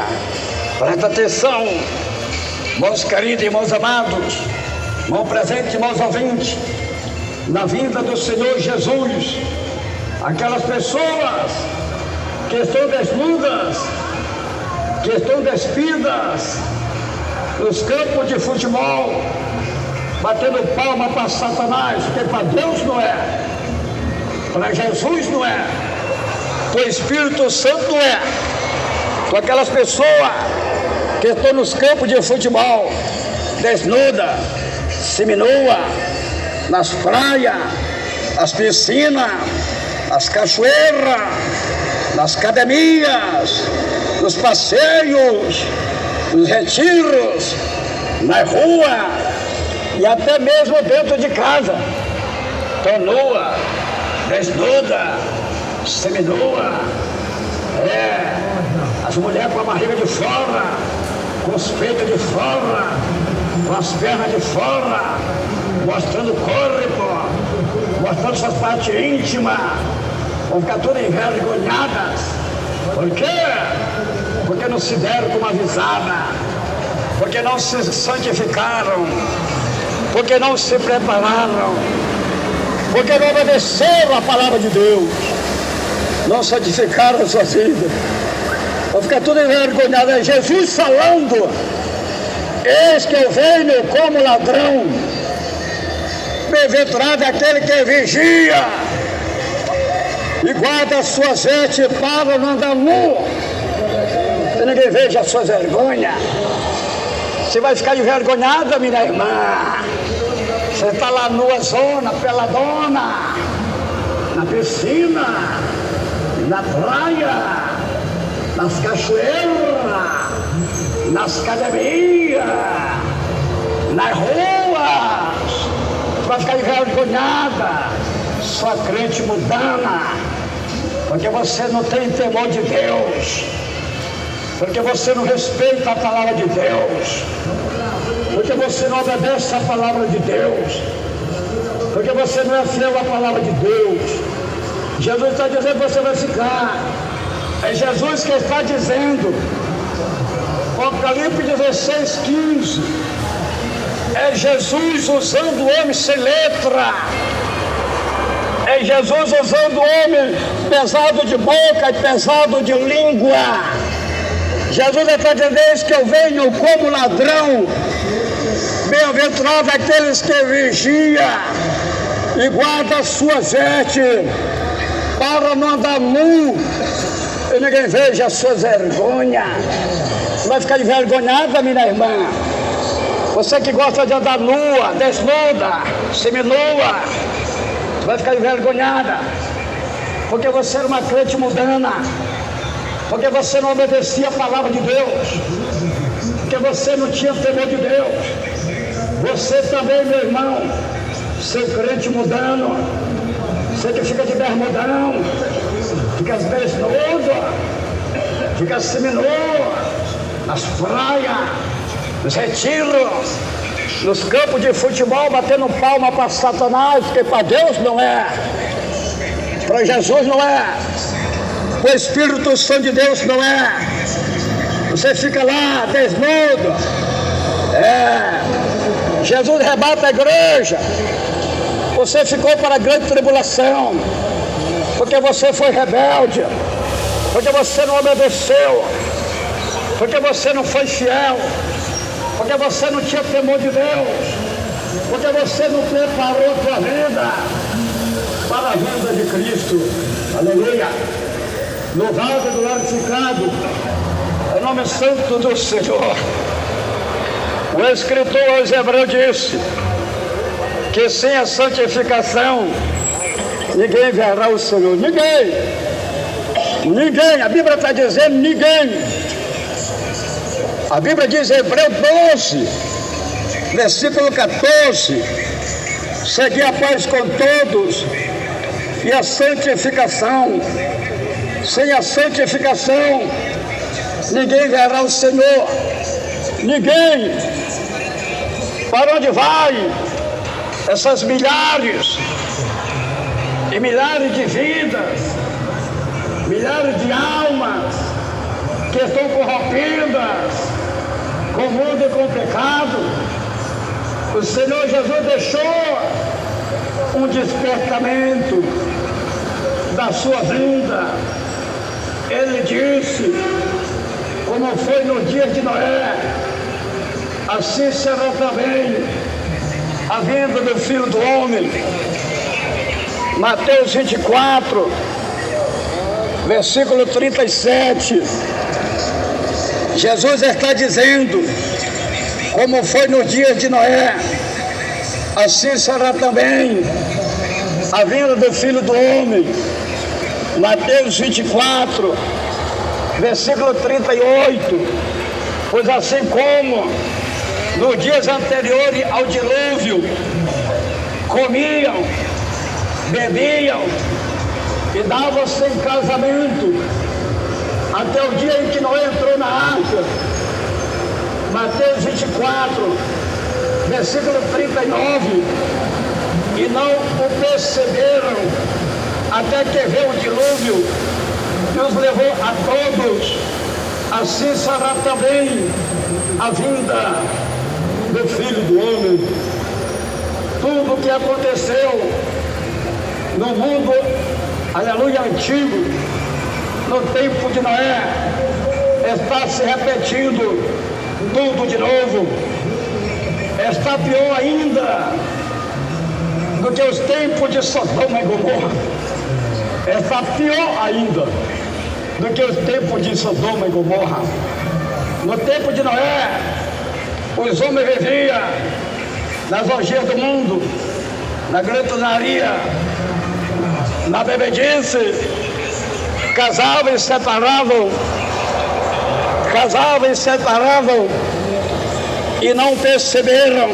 Presta atenção, meus queridos irmãos amados, irmão presente, irmãos ouvintes, na vinda do Senhor Jesus, aquelas pessoas que estão desnudas, que estão despidas nos campos de futebol, batendo palma para Satanás, porque para Deus não é, para Jesus não é, para o Espírito Santo não é. Com aquelas pessoas que estão nos campos de futebol, desnuda, seminua, nas praias, nas piscinas, nas cachoeiras, nas academias, nos passeios, nos retiros, na rua e até mesmo dentro de casa. Estão nua, desnuda, seminua. As mulheres com a barriga de fora, com os peitos de fora, com as pernas de fora, mostrando o corpo, mostrando suas partes íntimas, vão ficar todas envergonhadas. Por quê? Porque não se deram como avisada, porque não se santificaram, porque não se prepararam, porque não obedeceram a palavra de Deus, não santificaram a sua vida. Vão ficar tudo envergonhado. É Jesus falando: eis que eu venho como ladrão. Bem-aventurado é aquele que vigia e guarda as suas vestes para não andar nu, que ninguém veja as suas vergonhas. Você vai ficar envergonhada, minha irmã. Você está lá nua zona, peladona, na piscina, na praia, nas cachoeiras, nas academias, nas ruas. Vai ficar envergonhada, sua crente mundana, porque você não tem temor de Deus, porque você não respeita a palavra de Deus, porque você não obedece a palavra de Deus, porque você não é fiel à palavra de Deus. Jesus está dizendo que você vai ficar. É Jesus que está dizendo, Apocalipse 16, 15. É Jesus usando o homem sem letra. É Jesus usando o homem pesado de boca e pesado de língua. Jesus está dizendo que eu venho como ladrão. Bem-aventurado aqueles que vigiam e guardam as suas vestes, para não andar nu e ninguém veja as suas vergonhas. Você vai ficar envergonhada, minha irmã. Você que gosta de andar nua, desnuda, seminua, vai ficar envergonhada, porque você era uma crente mundana, porque você não obedecia a palavra de Deus, porque você não tinha temor de Deus, Você também, meu irmão, seu crente mudando, você que fica de bermudão, fica desnudo, fica seminu, nas praias, nos retiros, nos campos de futebol, batendo palma para Satanás, porque para Deus não é, para Jesus não é, o Espírito Santo de Deus não é. Você fica lá desnudo. Jesus rebata a igreja. Você ficou para a grande tribulação, porque você foi rebelde, porque você não obedeceu, porque você não foi fiel, porque você não tinha temor de Deus, porque você não preparou a sua vida para a vinda de Cristo. Aleluia! Louvado e glorificado é o nome santo do Senhor. O escritor aos Hebreus disse que sem a santificação ninguém verá o Senhor. Ninguém, a Bíblia está dizendo ninguém. A Bíblia diz em Hebreus 12, versículo 14: segui a paz com todos e a santificação. Sem a santificação ninguém verá o Senhor. Ninguém. Para onde vai essas milhares e milhares de vidas, milhares de almas que estão corrompidas com o mundo e com o pecado? O Senhor Jesus deixou um despertamento da sua vida. Ele disse, como foi no dia de Noé, assim será também a vinda do Filho do Homem. Mateus 24, versículo 37. Jesus está dizendo, como foi no dia de Noé, assim será também a vinda do Filho do Homem. Mateus 24, versículo 38. Pois assim como nos dias anteriores ao dilúvio, comiam, bebiam e davam-se em casamento, até o dia em que Noé entrou na arca. Mateus 24, versículo 39. E não o perceberam, até que veio o dilúvio e os levou a todos. Assim será também a vinda do Filho do Homem. Tudo o que aconteceu no mundo, aleluia, antigo, no tempo de Noé, está se repetindo tudo de novo. Está pior ainda do que os tempos de Sodoma e Gomorra. Está pior ainda do que os tempos de Sodoma e Gomorra. No tempo de Noé, os homens viviam nas orgias do mundo, na glutonaria, na bebedice, casavam e separavam, e não perceberam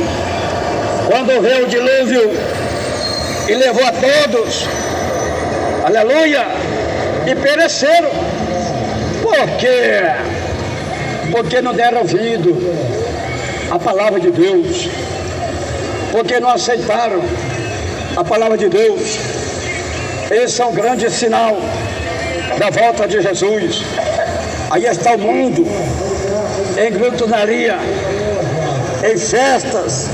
quando veio o dilúvio e levou a todos, aleluia, e pereceram. Por quê? Porque não deram ouvido à palavra de Deus, porque não aceitaram a palavra de Deus. Esse é um grande sinal da volta de Jesus. Aí está o mundo em glutonaria, em festas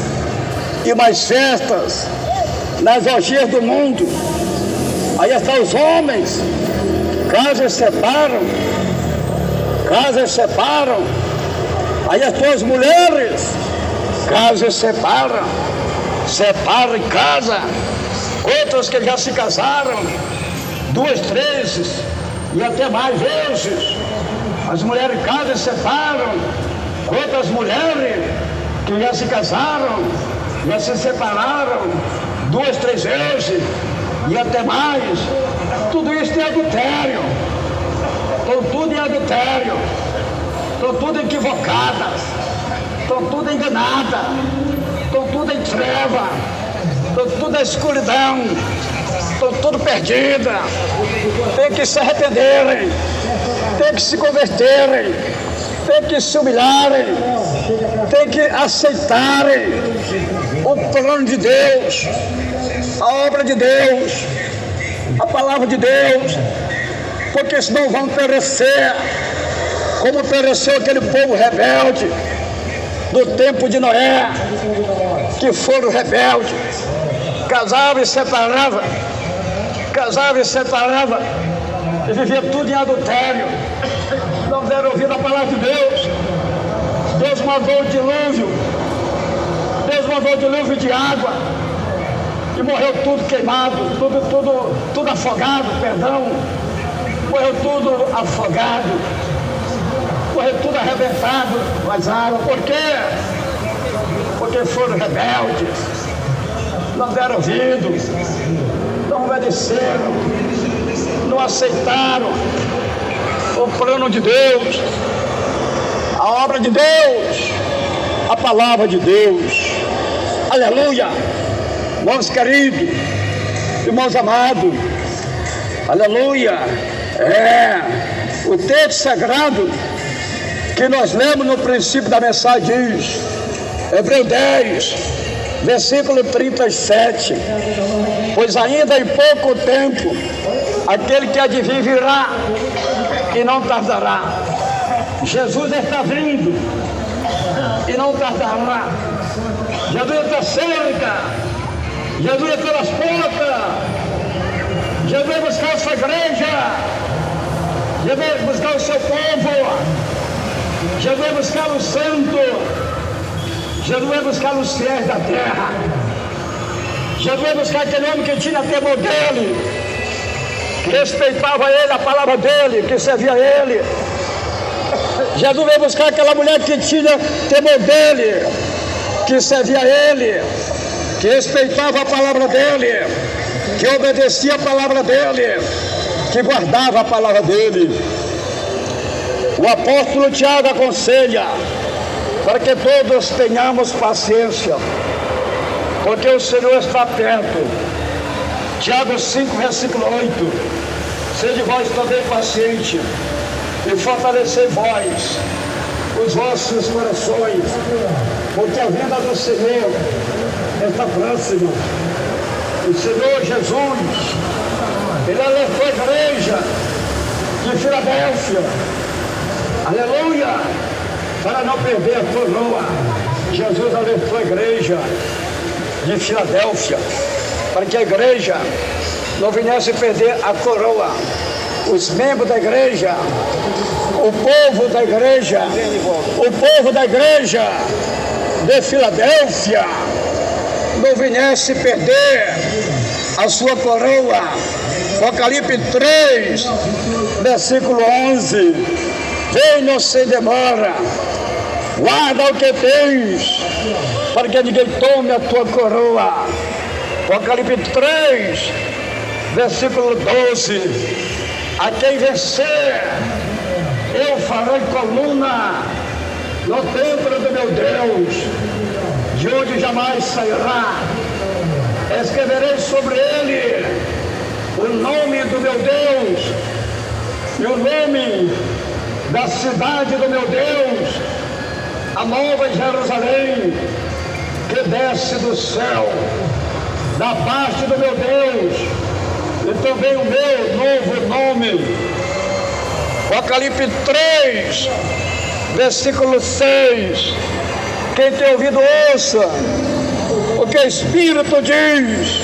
e mais festas, nas orgias do mundo. Aí estão os homens, casas separam. Aí estão as mulheres, casas separam em casa. Outras que já se casaram 2, 3 e até mais vezes. As mulheres casam e separam. Outras mulheres que já se casaram, já se separaram 2, 3 vezes e até mais. Tudo isso é adultério. Estão tudo em adultério. Estão tudo equivocadas. Estão tudo enganadas. Estão tudo em treva, estão tudo em escuridão, estão tudo perdidas. Tem que se arrependerem, tem que se converterem, tem que se humilharem, tem que aceitarem o plano de Deus, a obra de Deus, a palavra de Deus, porque senão vão perecer, como pereceu aquele povo rebelde do tempo de Noé, que foram rebeldes, casavam e separavam, e vivia tudo em adultério, não deram ouvido à palavra de Deus. Deus mandou o dilúvio, de água, e morreu tudo queimado, tudo afogado, morreu tudo afogado, morreu tudo arrebentado nas águas. Por quê? Porque foram rebeldes, não deram ouvido, não obedeceram, não aceitaram o plano de Deus, a obra de Deus, a palavra de Deus. Aleluia! Irmãos queridos, irmãos amados, aleluia! O texto sagrado que nós lemos no princípio da mensagem diz, Hebreus 10, versículo 37, pois ainda em pouco tempo aquele que há de vir virá e não tardará. Jesus está vindo e não tardará. Jesus está cerca, Jesus está nas portas, Jesus vai buscar a sua igreja, Jesus vai buscar o seu povo, Jesus vai buscar os santos, Jesus vai buscar os fiéis da terra, Jesus vai buscar aquele homem que tinha temor dele, que respeitava ele, a palavra dele, que servia a ele. Jesus veio buscar aquela mulher que tinha temor dele, que servia a ele, que respeitava a palavra dele, que obedecia a palavra dele, que guardava a palavra dele. O apóstolo Tiago aconselha para que todos tenhamos paciência, porque o Senhor está perto. Tiago 5, versículo 8, sede vós também paciente, e fortalecei vós os vossos corações, porque a vinda do Senhor está próxima. O Senhor Jesus, Ele alertou a igreja de Filadélfia, aleluia, para não perder a coroa. Jesus alertou a igreja de Filadélfia, para que a igreja não viesse perder a coroa. Os membros da igreja, o povo da igreja de Filadélfia não viesse perder a sua coroa. Apocalipse 3, versículo 11, venha sem demora, guarda o que tens, para que ninguém tome a tua coroa. Apocalipse 3, versículo 12, a quem vencer, eu farei coluna no templo do meu Deus, de onde jamais sairá. Escreverei sobre ele o nome do meu Deus e o nome da cidade do meu Deus, a nova Jerusalém, que desce do céu, da parte do meu Deus, e também o meu novo nome. Apocalipse 3, versículo 6. Quem tem ouvido, ouça o que o Espírito diz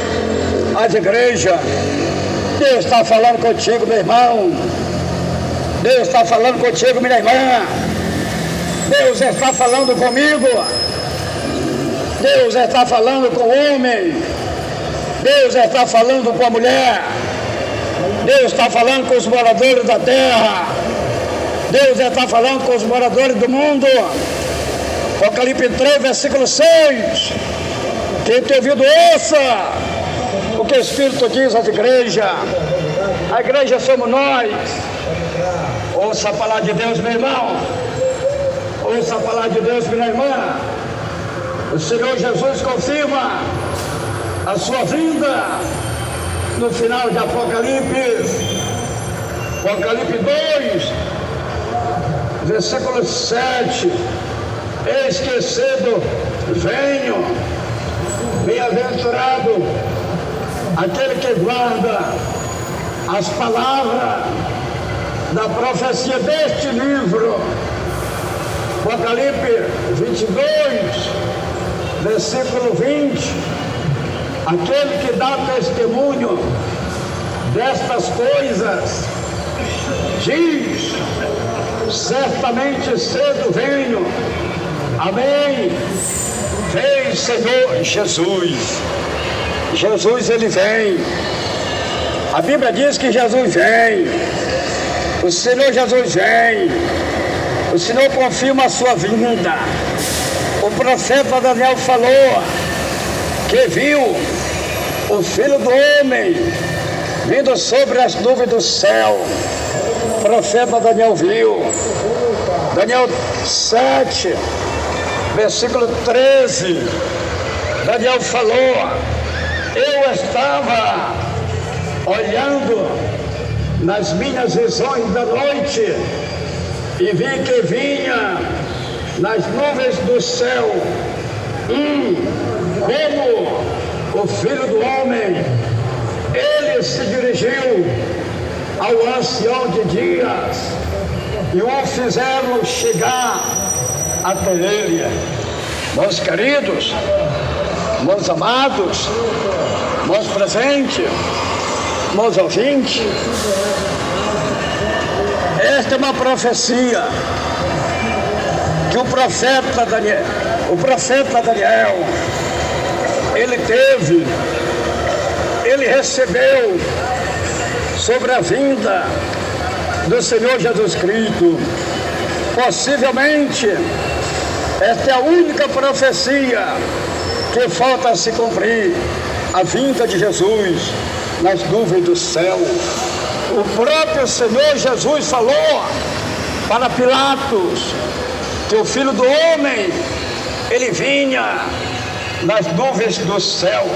às igrejas. Deus está falando contigo, meu irmão. Deus está falando contigo, minha irmã. Deus está falando comigo. Deus está falando com o homem. Deus está falando com a mulher. Deus está falando com os moradores da terra. Deus está falando com os moradores do mundo. Apocalipse 3, versículo 6. Quem tem ouvido, ouça o que o Espírito diz às igrejas. A igreja somos nós. Ouça a palavra de Deus, meu irmão. Ouça a palavra de Deus, minha irmã. O Senhor Jesus confirma a sua vinda no final de Apocalipse 2, versículo 7. Eis que cedo venho, bem-aventurado aquele que guarda as palavras da profecia deste livro. Apocalipse 22, versículo 20. Aquele que dá testemunho destas coisas diz: certamente cedo venho. Amém. Vem, Senhor Jesus. Jesus, ele vem. A Bíblia diz que Jesus vem. O Senhor Jesus vem. O Senhor confirma a sua vinda. O profeta Daniel falou que viu o Filho do Homem vindo sobre as nuvens do céu. O profeta Daniel viu. Daniel 7, versículo 13. Daniel falou: eu estava olhando nas minhas visões da noite e vi que vinha nas nuvens do céu como o Filho do Homem. Ele se dirigiu ao ancião de dias e o fizeram chegar até ele. Meus queridos, meus amados, meus presentes, meus ouvintes, esta é uma profecia que o profeta Daniel, ele recebeu sobre a vinda do Senhor Jesus Cristo. Possivelmente, esta é a única profecia que falta se cumprir, a vinda de Jesus nas nuvens do céu. O próprio Senhor Jesus falou para Pilatos que o Filho do Homem, ele vinha nas nuvens do céu.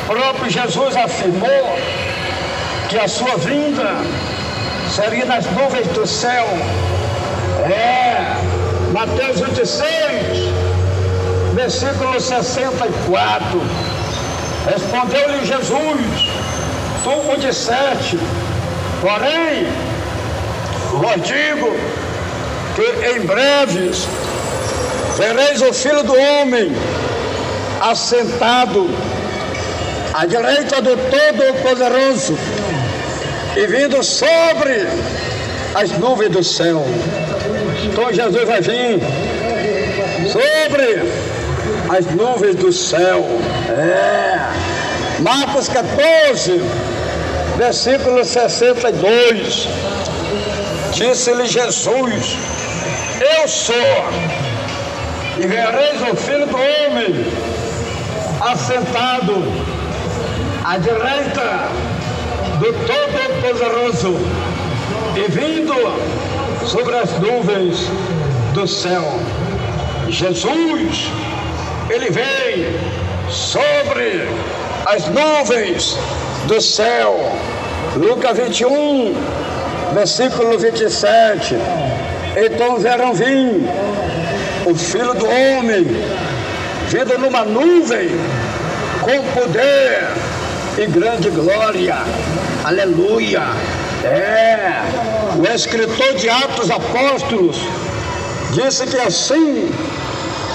O próprio Jesus afirmou que a sua vinda seria nas nuvens do céu. Mateus 26, versículo 64. Respondeu-lhe Jesus: tu o disseste, porém vos digo que em breves vereis o Filho do Homem assentado à direita do Todo-Poderoso e vindo sobre as nuvens do céu. Então Jesus vai vir sobre as nuvens do céu. Marcos 14, versículo 62. Disse-lhe Jesus: eu sou, e vereis o Filho do Homem assentado à direita do Todo-Poderoso e vindo sobre as nuvens do céu. Jesus, ele vem sobre as nuvens do céu. Lucas 21, versículo 27. Então verão vir o Filho do Homem vindo numa nuvem com poder e grande glória. Aleluia. O escritor de Atos Apóstolos disse que assim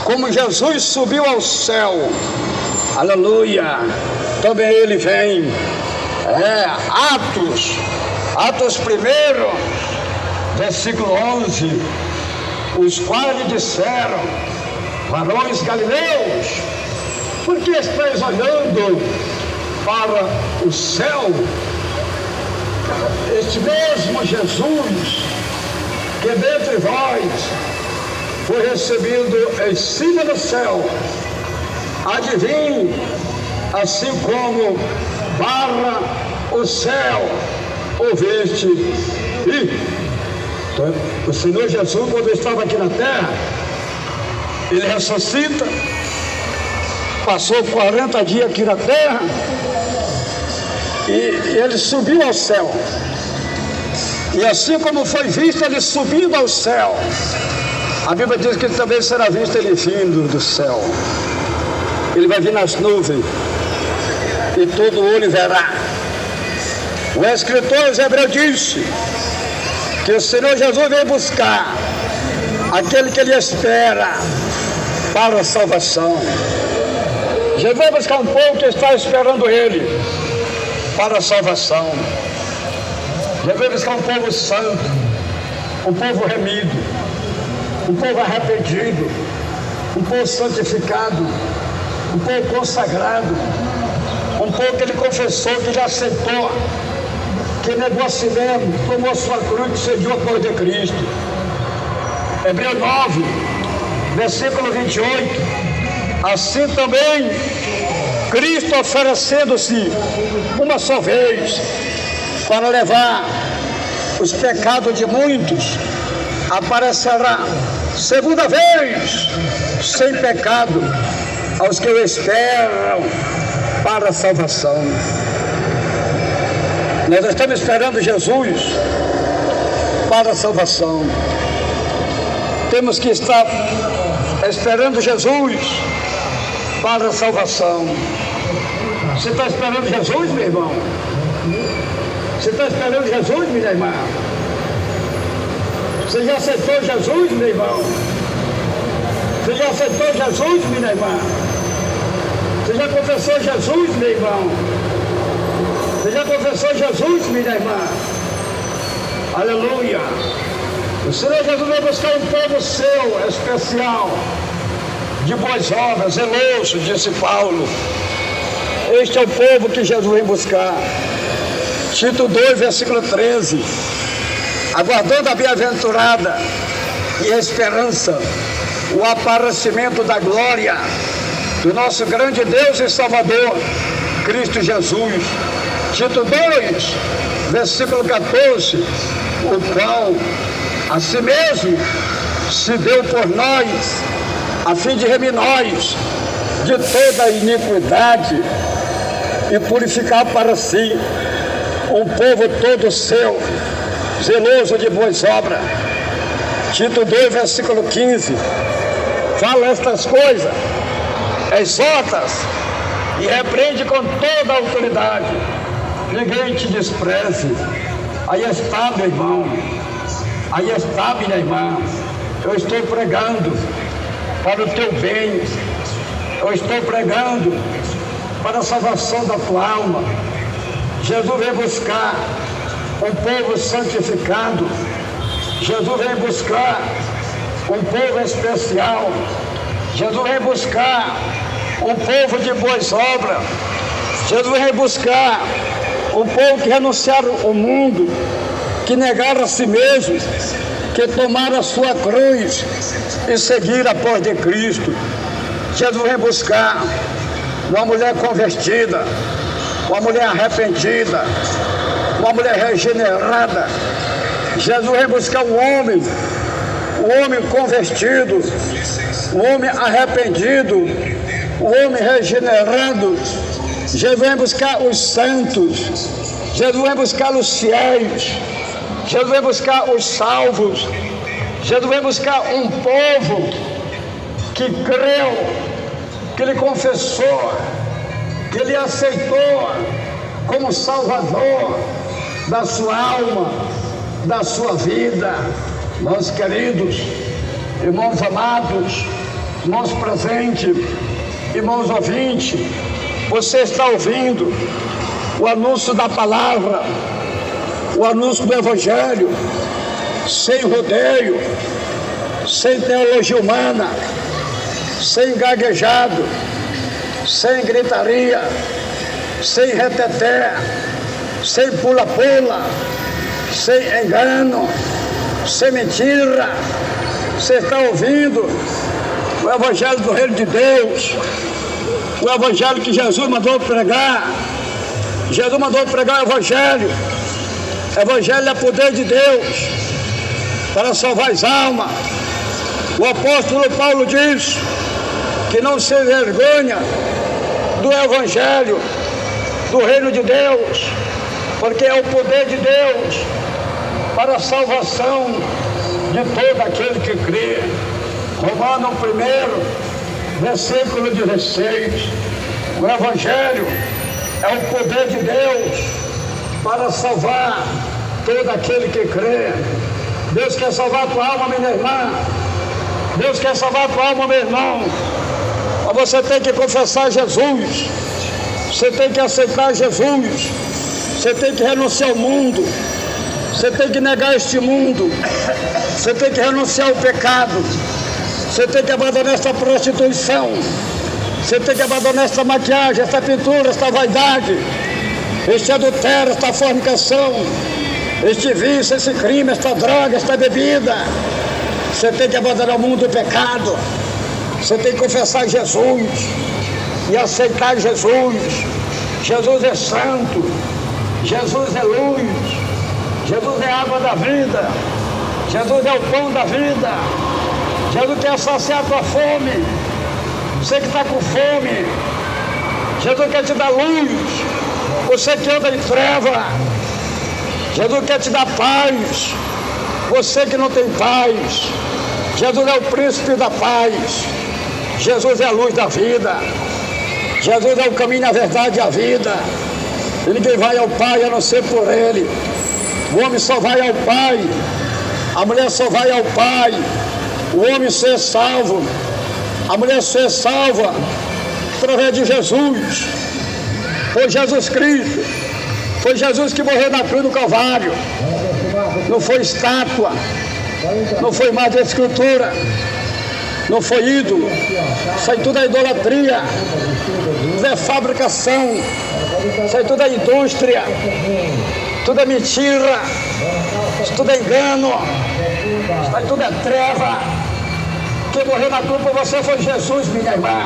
como Jesus subiu ao céu, aleluia, também ele vem. Atos 1, versículo 11. Os quais lhe disseram: varões galileus, por que estáis olhando para o céu? Este mesmo Jesus que dentre vós foi recebido em cima do céu, há de vir, assim como para o céu ouveste. Então, o Senhor Jesus, quando estava aqui na terra, ele ressuscita, passou 40 dias aqui na terra e ele subiu ao céu. E assim como foi visto ele subindo ao céu, a Bíblia diz que também será visto ele vindo do céu. Ele vai vir nas nuvens e todo olho verá. O escritor Hebreu disse que o Senhor Jesus veio buscar aquele que ele espera para a salvação. Jesus veio buscar um povo que está esperando ele para a salvação. Jesus veio buscar um povo santo, um povo remido, um povo arrependido, um povo santificado, um povo consagrado, um povo que ele confessou, que ele aceitou, que negou a si mesmo, tomou sua cruz e seguiu a cruz de Cristo. Hebreus 9, versículo 28. Assim também, Cristo oferecendo-se uma só vez para levar os pecados de muitos, aparecerá segunda vez sem pecado aos que o esperam para a salvação. Nós estamos esperando Jesus para a salvação. Temos que estar esperando Jesus para a salvação. Você está esperando Jesus, meu irmão? Você está esperando Jesus, minha irmã? Você já aceitou Jesus, meu irmão? Você já aceitou Jesus, minha irmã? Você já confessou Jesus, meu irmão? Você já confessou Jesus, minha irmã? Aleluia! O Senhor Jesus vai buscar um povo seu, especial, de boas obras, zeloso, disse Paulo. Este é o povo que Jesus vem buscar. Tito 2, versículo 13. Aguardando a bem-aventurada e a esperança, o aparecimento da glória do nosso grande Deus e Salvador, Cristo Jesus. Tito 2, versículo 14. O qual, a si mesmo, se deu por nós, a fim de remir nós de toda a iniquidade e purificar para si um povo todo seu, zeloso de boas obras. Tito 2, versículo 15. Fala estas coisas, exorta-as e repreende com toda a autoridade. Ninguém te despreze. Aí está, meu irmão. Aí está, minha irmã. Eu estou pregando para o teu bem. Eu estou pregando para a salvação da tua alma. Jesus vem buscar um povo santificado. Jesus vem buscar um povo especial. Jesus vem buscar um povo de boas obras. Jesus vem buscar um povo que renunciaram ao mundo, que negaram a si mesmo, que tomaram a sua cruz e seguiram após de Cristo. Jesus vem buscar uma mulher convertida, uma mulher arrependida, uma mulher regenerada. Jesus vem buscar um homem convertido, um homem arrependido, um homem regenerado. Jesus vem buscar os santos, Jesus vem buscar os fiéis, Jesus vem buscar os salvos, Jesus vem buscar um povo que creu, que ele confessou, que ele aceitou como Salvador da sua alma, da sua vida. Irmãos queridos, irmãos amados, irmãos presentes, irmãos ouvintes, você está ouvindo o anúncio da palavra, o anúncio do Evangelho, sem rodeio, sem teologia humana, sem gaguejado, sem gritaria, sem reteté, sem pula-pula, sem engano, sem mentira. Você está ouvindo o Evangelho do Reino de Deus, o Evangelho que Jesus mandou pregar. Jesus mandou pregar o Evangelho. Evangelho é poder de Deus para salvar as almas. O apóstolo Paulo diz que não se envergonha do Evangelho, do Reino de Deus, porque é o poder de Deus para a salvação de todo aquele que crê. Romanos 1, versículo 16. O Evangelho é o poder de Deus para salvar todo aquele que crê. Deus quer salvar a tua alma, minha irmã. Deus quer salvar a tua alma, meu irmão. Mas você tem que confessar Jesus. Você tem que aceitar Jesus. Você tem que renunciar ao mundo. Você tem que negar este mundo. Você tem que renunciar ao pecado. Você tem que abandonar essa prostituição. Você tem que abandonar essa maquiagem, essa pintura, essa vaidade, este adultério, esta fornicação, este vício, esse crime, esta droga, esta bebida. Você tem que abandonar o mundo do pecado. Você tem que confessar Jesus e aceitar Jesus. Jesus é santo. Jesus é luz. Jesus é água da vida. Jesus é o pão da vida. Jesus quer saciar a tua fome. Você que está com fome, Jesus quer te dar luz. Você que anda em treva, Jesus quer te dar paz. Você que não tem paz, Jesus é o príncipe da paz. Jesus é a luz da vida. Jesus é o caminho, a verdade e a vida. E ninguém vai ao Pai a não ser por Ele. O homem só vai ao Pai, a mulher só vai ao Pai. O homem só é salvo, a mulher só é salva através de Jesus. Foi Jesus Cristo. Foi Jesus que morreu na cruz do Calvário. Não foi estátua, não foi mais de escultura, não foi ídolo. Isso aí tudo é idolatria, tudo é fabricação, isso aí tudo é indústria, tudo é mentira, isso tudo é engano, isso aí tudo é treva. Quem morreu na cruz por você foi Jesus, minha irmã.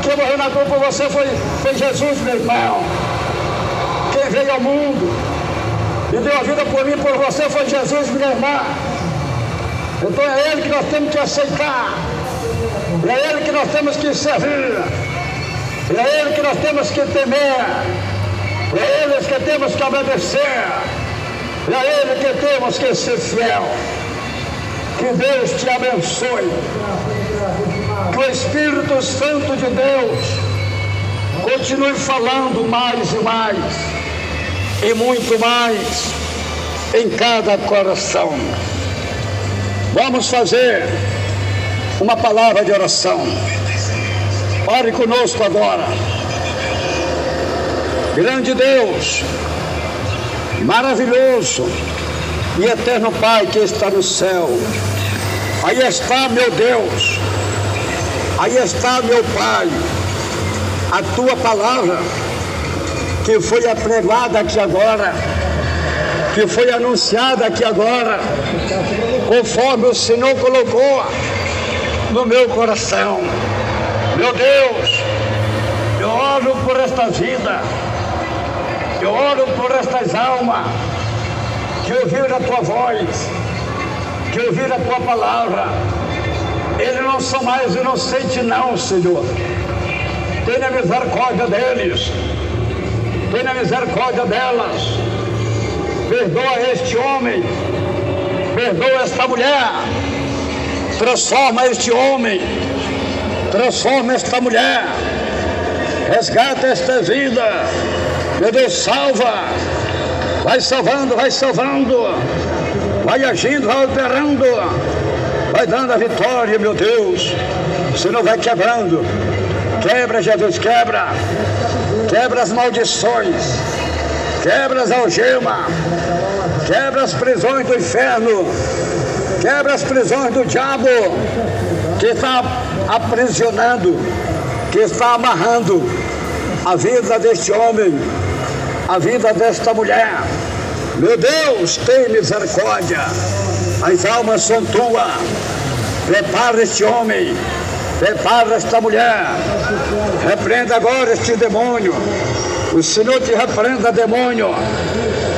Quem morreu na cruz por você foi Jesus, meu irmão. Quem veio ao mundo e deu a vida por mim, por você, foi Jesus, minha irmã. Então é Ele que nós temos que aceitar. É Ele que nós temos que servir. É Ele que nós temos que temer. É Ele que temos que obedecer. É Ele que temos que ser fiel. Que Deus te abençoe. Que o Espírito Santo de Deus continue falando mais e mais, e muito mais, em cada coração. Vamos fazer uma palavra de oração. Ore conosco agora. Grande Deus, maravilhoso e eterno Pai que está no céu, aí está, meu Deus, aí está, meu Pai, a Tua palavra que foi pregada aqui agora, que foi anunciada aqui agora, conforme o Senhor colocou no meu coração. Meu Deus, eu oro por esta vida, eu oro por estas almas que ouviram a Tua voz, que ouviram a Tua palavra. Eles não são mais inocentes não, Senhor. Tenha misericórdia deles, tenha misericórdia delas. Perdoa este homem, perdoa esta mulher, transforma este homem, transforma esta mulher, resgata esta vida, meu Deus, salva, vai salvando, vai agindo, vai operando, vai dando a vitória, meu Deus. O Senhor vai quebrando, quebra, Jesus, quebra as maldições, quebra as algemas, quebra as prisões do inferno, quebra as prisões do diabo que está aprisionando, que está amarrando a vida deste homem, a vida desta mulher. Meu Deus, tem misericórdia, as almas são tuas. Prepara este homem, prepara esta mulher, repreenda agora este demônio. O Senhor te repreenda, demônio.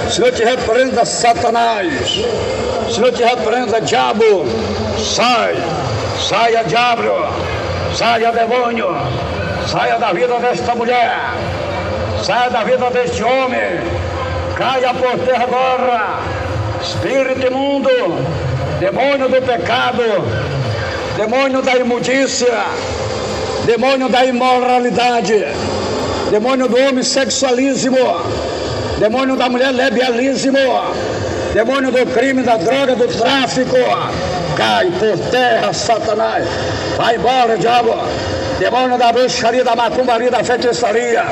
O Senhor te repreenda, Satanás. O Senhor te repreenda, diabo. Saia, diabo. Saia, demônio. saia da vida desta mulher, saia da vida deste homem, caia por terra agora, espírito imundo, demônio do pecado, demônio da imundícia, demônio da imoralidade, demônio do homossexualismo, demônio da mulher lesbianismo, demônio do crime, da droga, do tráfico, cai por terra, Satanás, vai embora, diabo, demônio da bruxaria, da macumbaria, da feitiçaria,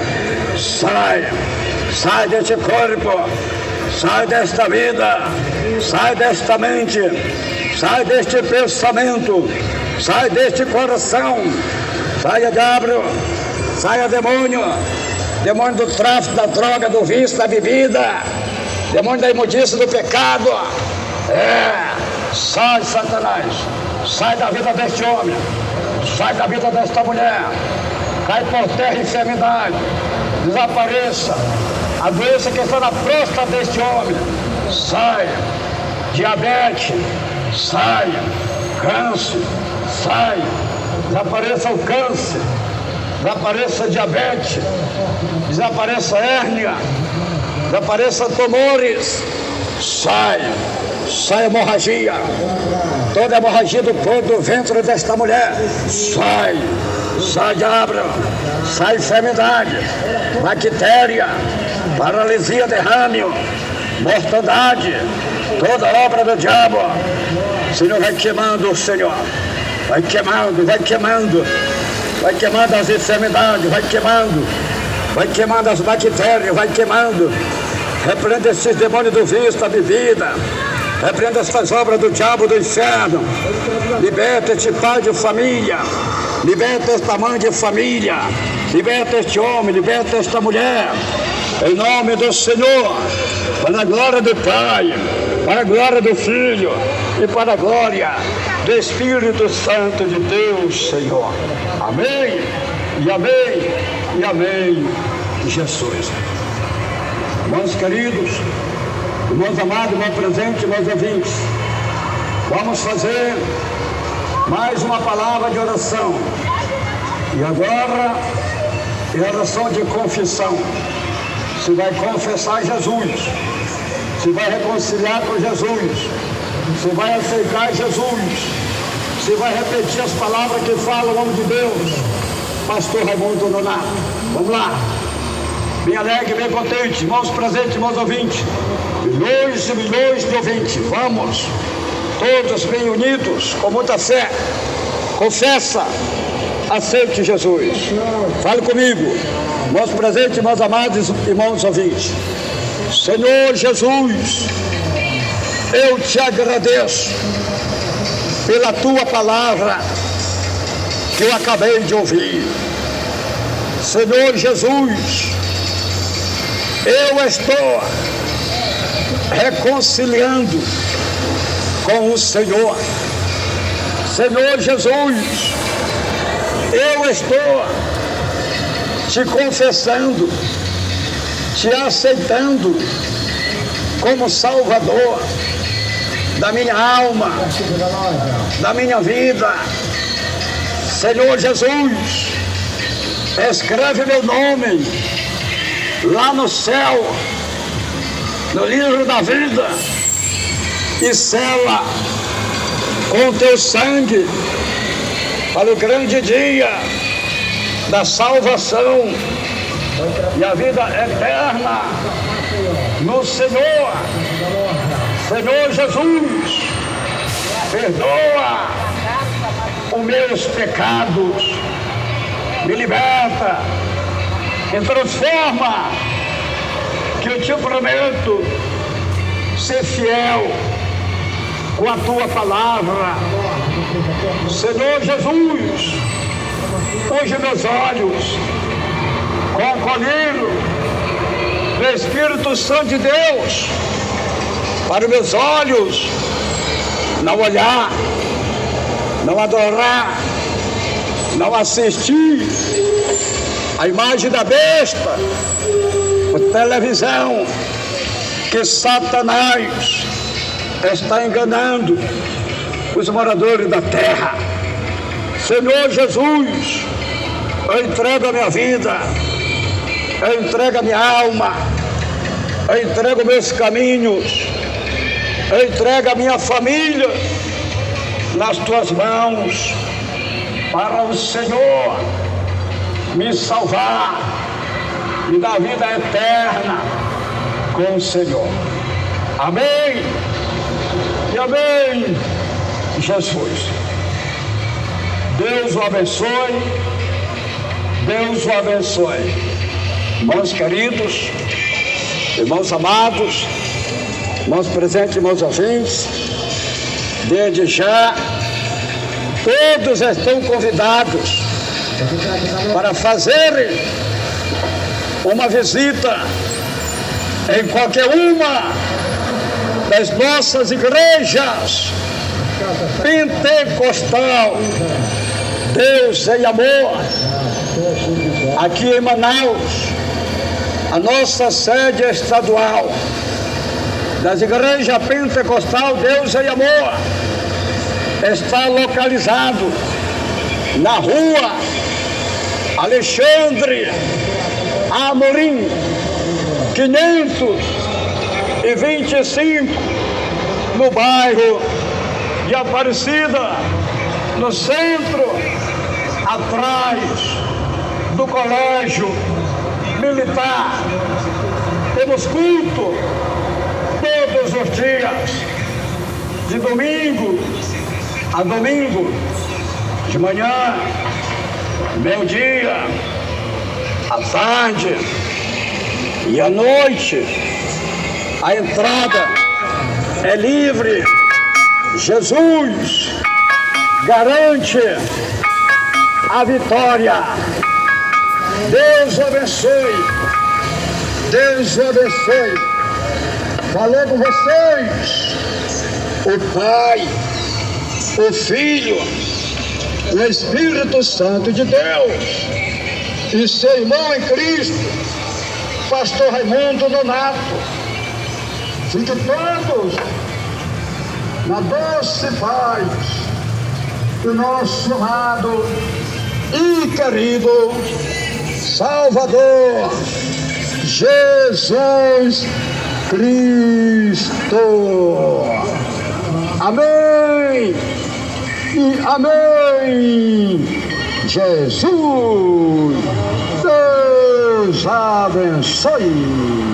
sai deste corpo, sai desta vida, sai desta mente, sai deste pensamento, sai deste coração, saia diabo, saia demônio, demônio do tráfico, da droga, do vício, da bebida, demônio da imundícia, do pecado, sai, Satanás, sai da vida deste homem, sai da vida desta mulher, cai por terra enfermidade, desapareça a doença que está na próstata deste homem, sai, diabetes, sai, câncer, sai, desapareça o câncer, desapareça diabetes, desapareça hérnia, desapareça tumores, sai hemorragia, toda hemorragia do ventre desta mulher, sai diabo, sai enfermidade, bactéria, paralisia, derrame, mortandade, toda obra do diabo, Senhor, vai queimando, Senhor, vai queimando as enfermidades, vai queimando as bactérias, vai queimando, repreenda esses demônios do vício, da bebida, repreenda essas obras do diabo, do inferno, liberta este pai de família, liberta esta mãe de família, liberta este homem, liberta esta mulher, em nome do Senhor, para a glória do Pai, para a glória do Filho e para a glória do Espírito Santo de Deus, Senhor. Amém, e amém, e amém, Jesus. Irmãos queridos, irmãos amados, irmãos presentes, irmãos ouvintes, vamos fazer mais uma palavra de oração. E agora é oração de confissão. Você vai confessar Jesus, você vai reconciliar com Jesus, você vai aceitar Jesus, você vai repetir as palavras que falam o nome de Deus. Pastor Raimundo Donato, vamos lá, bem alegre, bem contente, irmãos presentes, irmãos ouvintes, milhões e milhões de ouvintes, vamos, todos bem unidos, com muita fé, confessa, aceite Jesus, fale comigo, irmãos presentes, irmãos amados, irmãos ouvintes. Senhor Jesus, eu te agradeço pela tua palavra que eu acabei de ouvir. Senhor Jesus, eu estou reconciliando com o Senhor. Senhor Jesus, eu estou te confessando, te aceitando como Salvador da minha alma, da minha vida. Senhor Jesus, escreve meu nome lá no céu, no livro da vida, e sela com teu sangue para o grande dia da salvação e a vida eterna no Senhor. Senhor Jesus, perdoa os meus pecados, me liberta, me transforma, que eu te prometo ser fiel com a tua palavra. Senhor Jesus, unge meus olhos com o colírio do Espírito Santo de Deus, para os meus olhos não olhar, não adorar, não assistir a imagem da besta, a televisão, que Satanás está enganando os moradores da terra. Senhor Jesus, Eu entrego a minha vida, eu entrego a minha alma, eu entrego meus caminhos, eu entrego a minha família nas tuas mãos, para o Senhor me salvar, me dar vida eterna com o Senhor. Amém e amém, Jesus. Deus o abençoe, Deus o abençoe. Irmãos queridos, irmãos amados, irmãos presentes, irmãos ouvintes, desde já, todos estão convidados para fazerem uma visita em qualquer uma das nossas igrejas pentecostal, Deus em amor, aqui em Manaus, a nossa sede estadual das igrejas pentecostal Deus em amor está localizado na rua Alexandre Amorim 525, no bairro de Aparecida, no centro, atrás do colégio militar. Temos culto todos os dias, de domingo a domingo, de manhã, meio-dia, à tarde e à noite. A entrada é livre. Jesus garante a vitória. Deus o abençoe. Deus o abençoe. Falou com vocês o Pai, o Filho, o Espírito Santo de Deus e seu irmão em Cristo, pastor Raimundo Donato. Fiquem todos na doce paz do nosso amado e querido Salvador Jesus Cristo. Amém e amém. Jesus, Deus abençoe.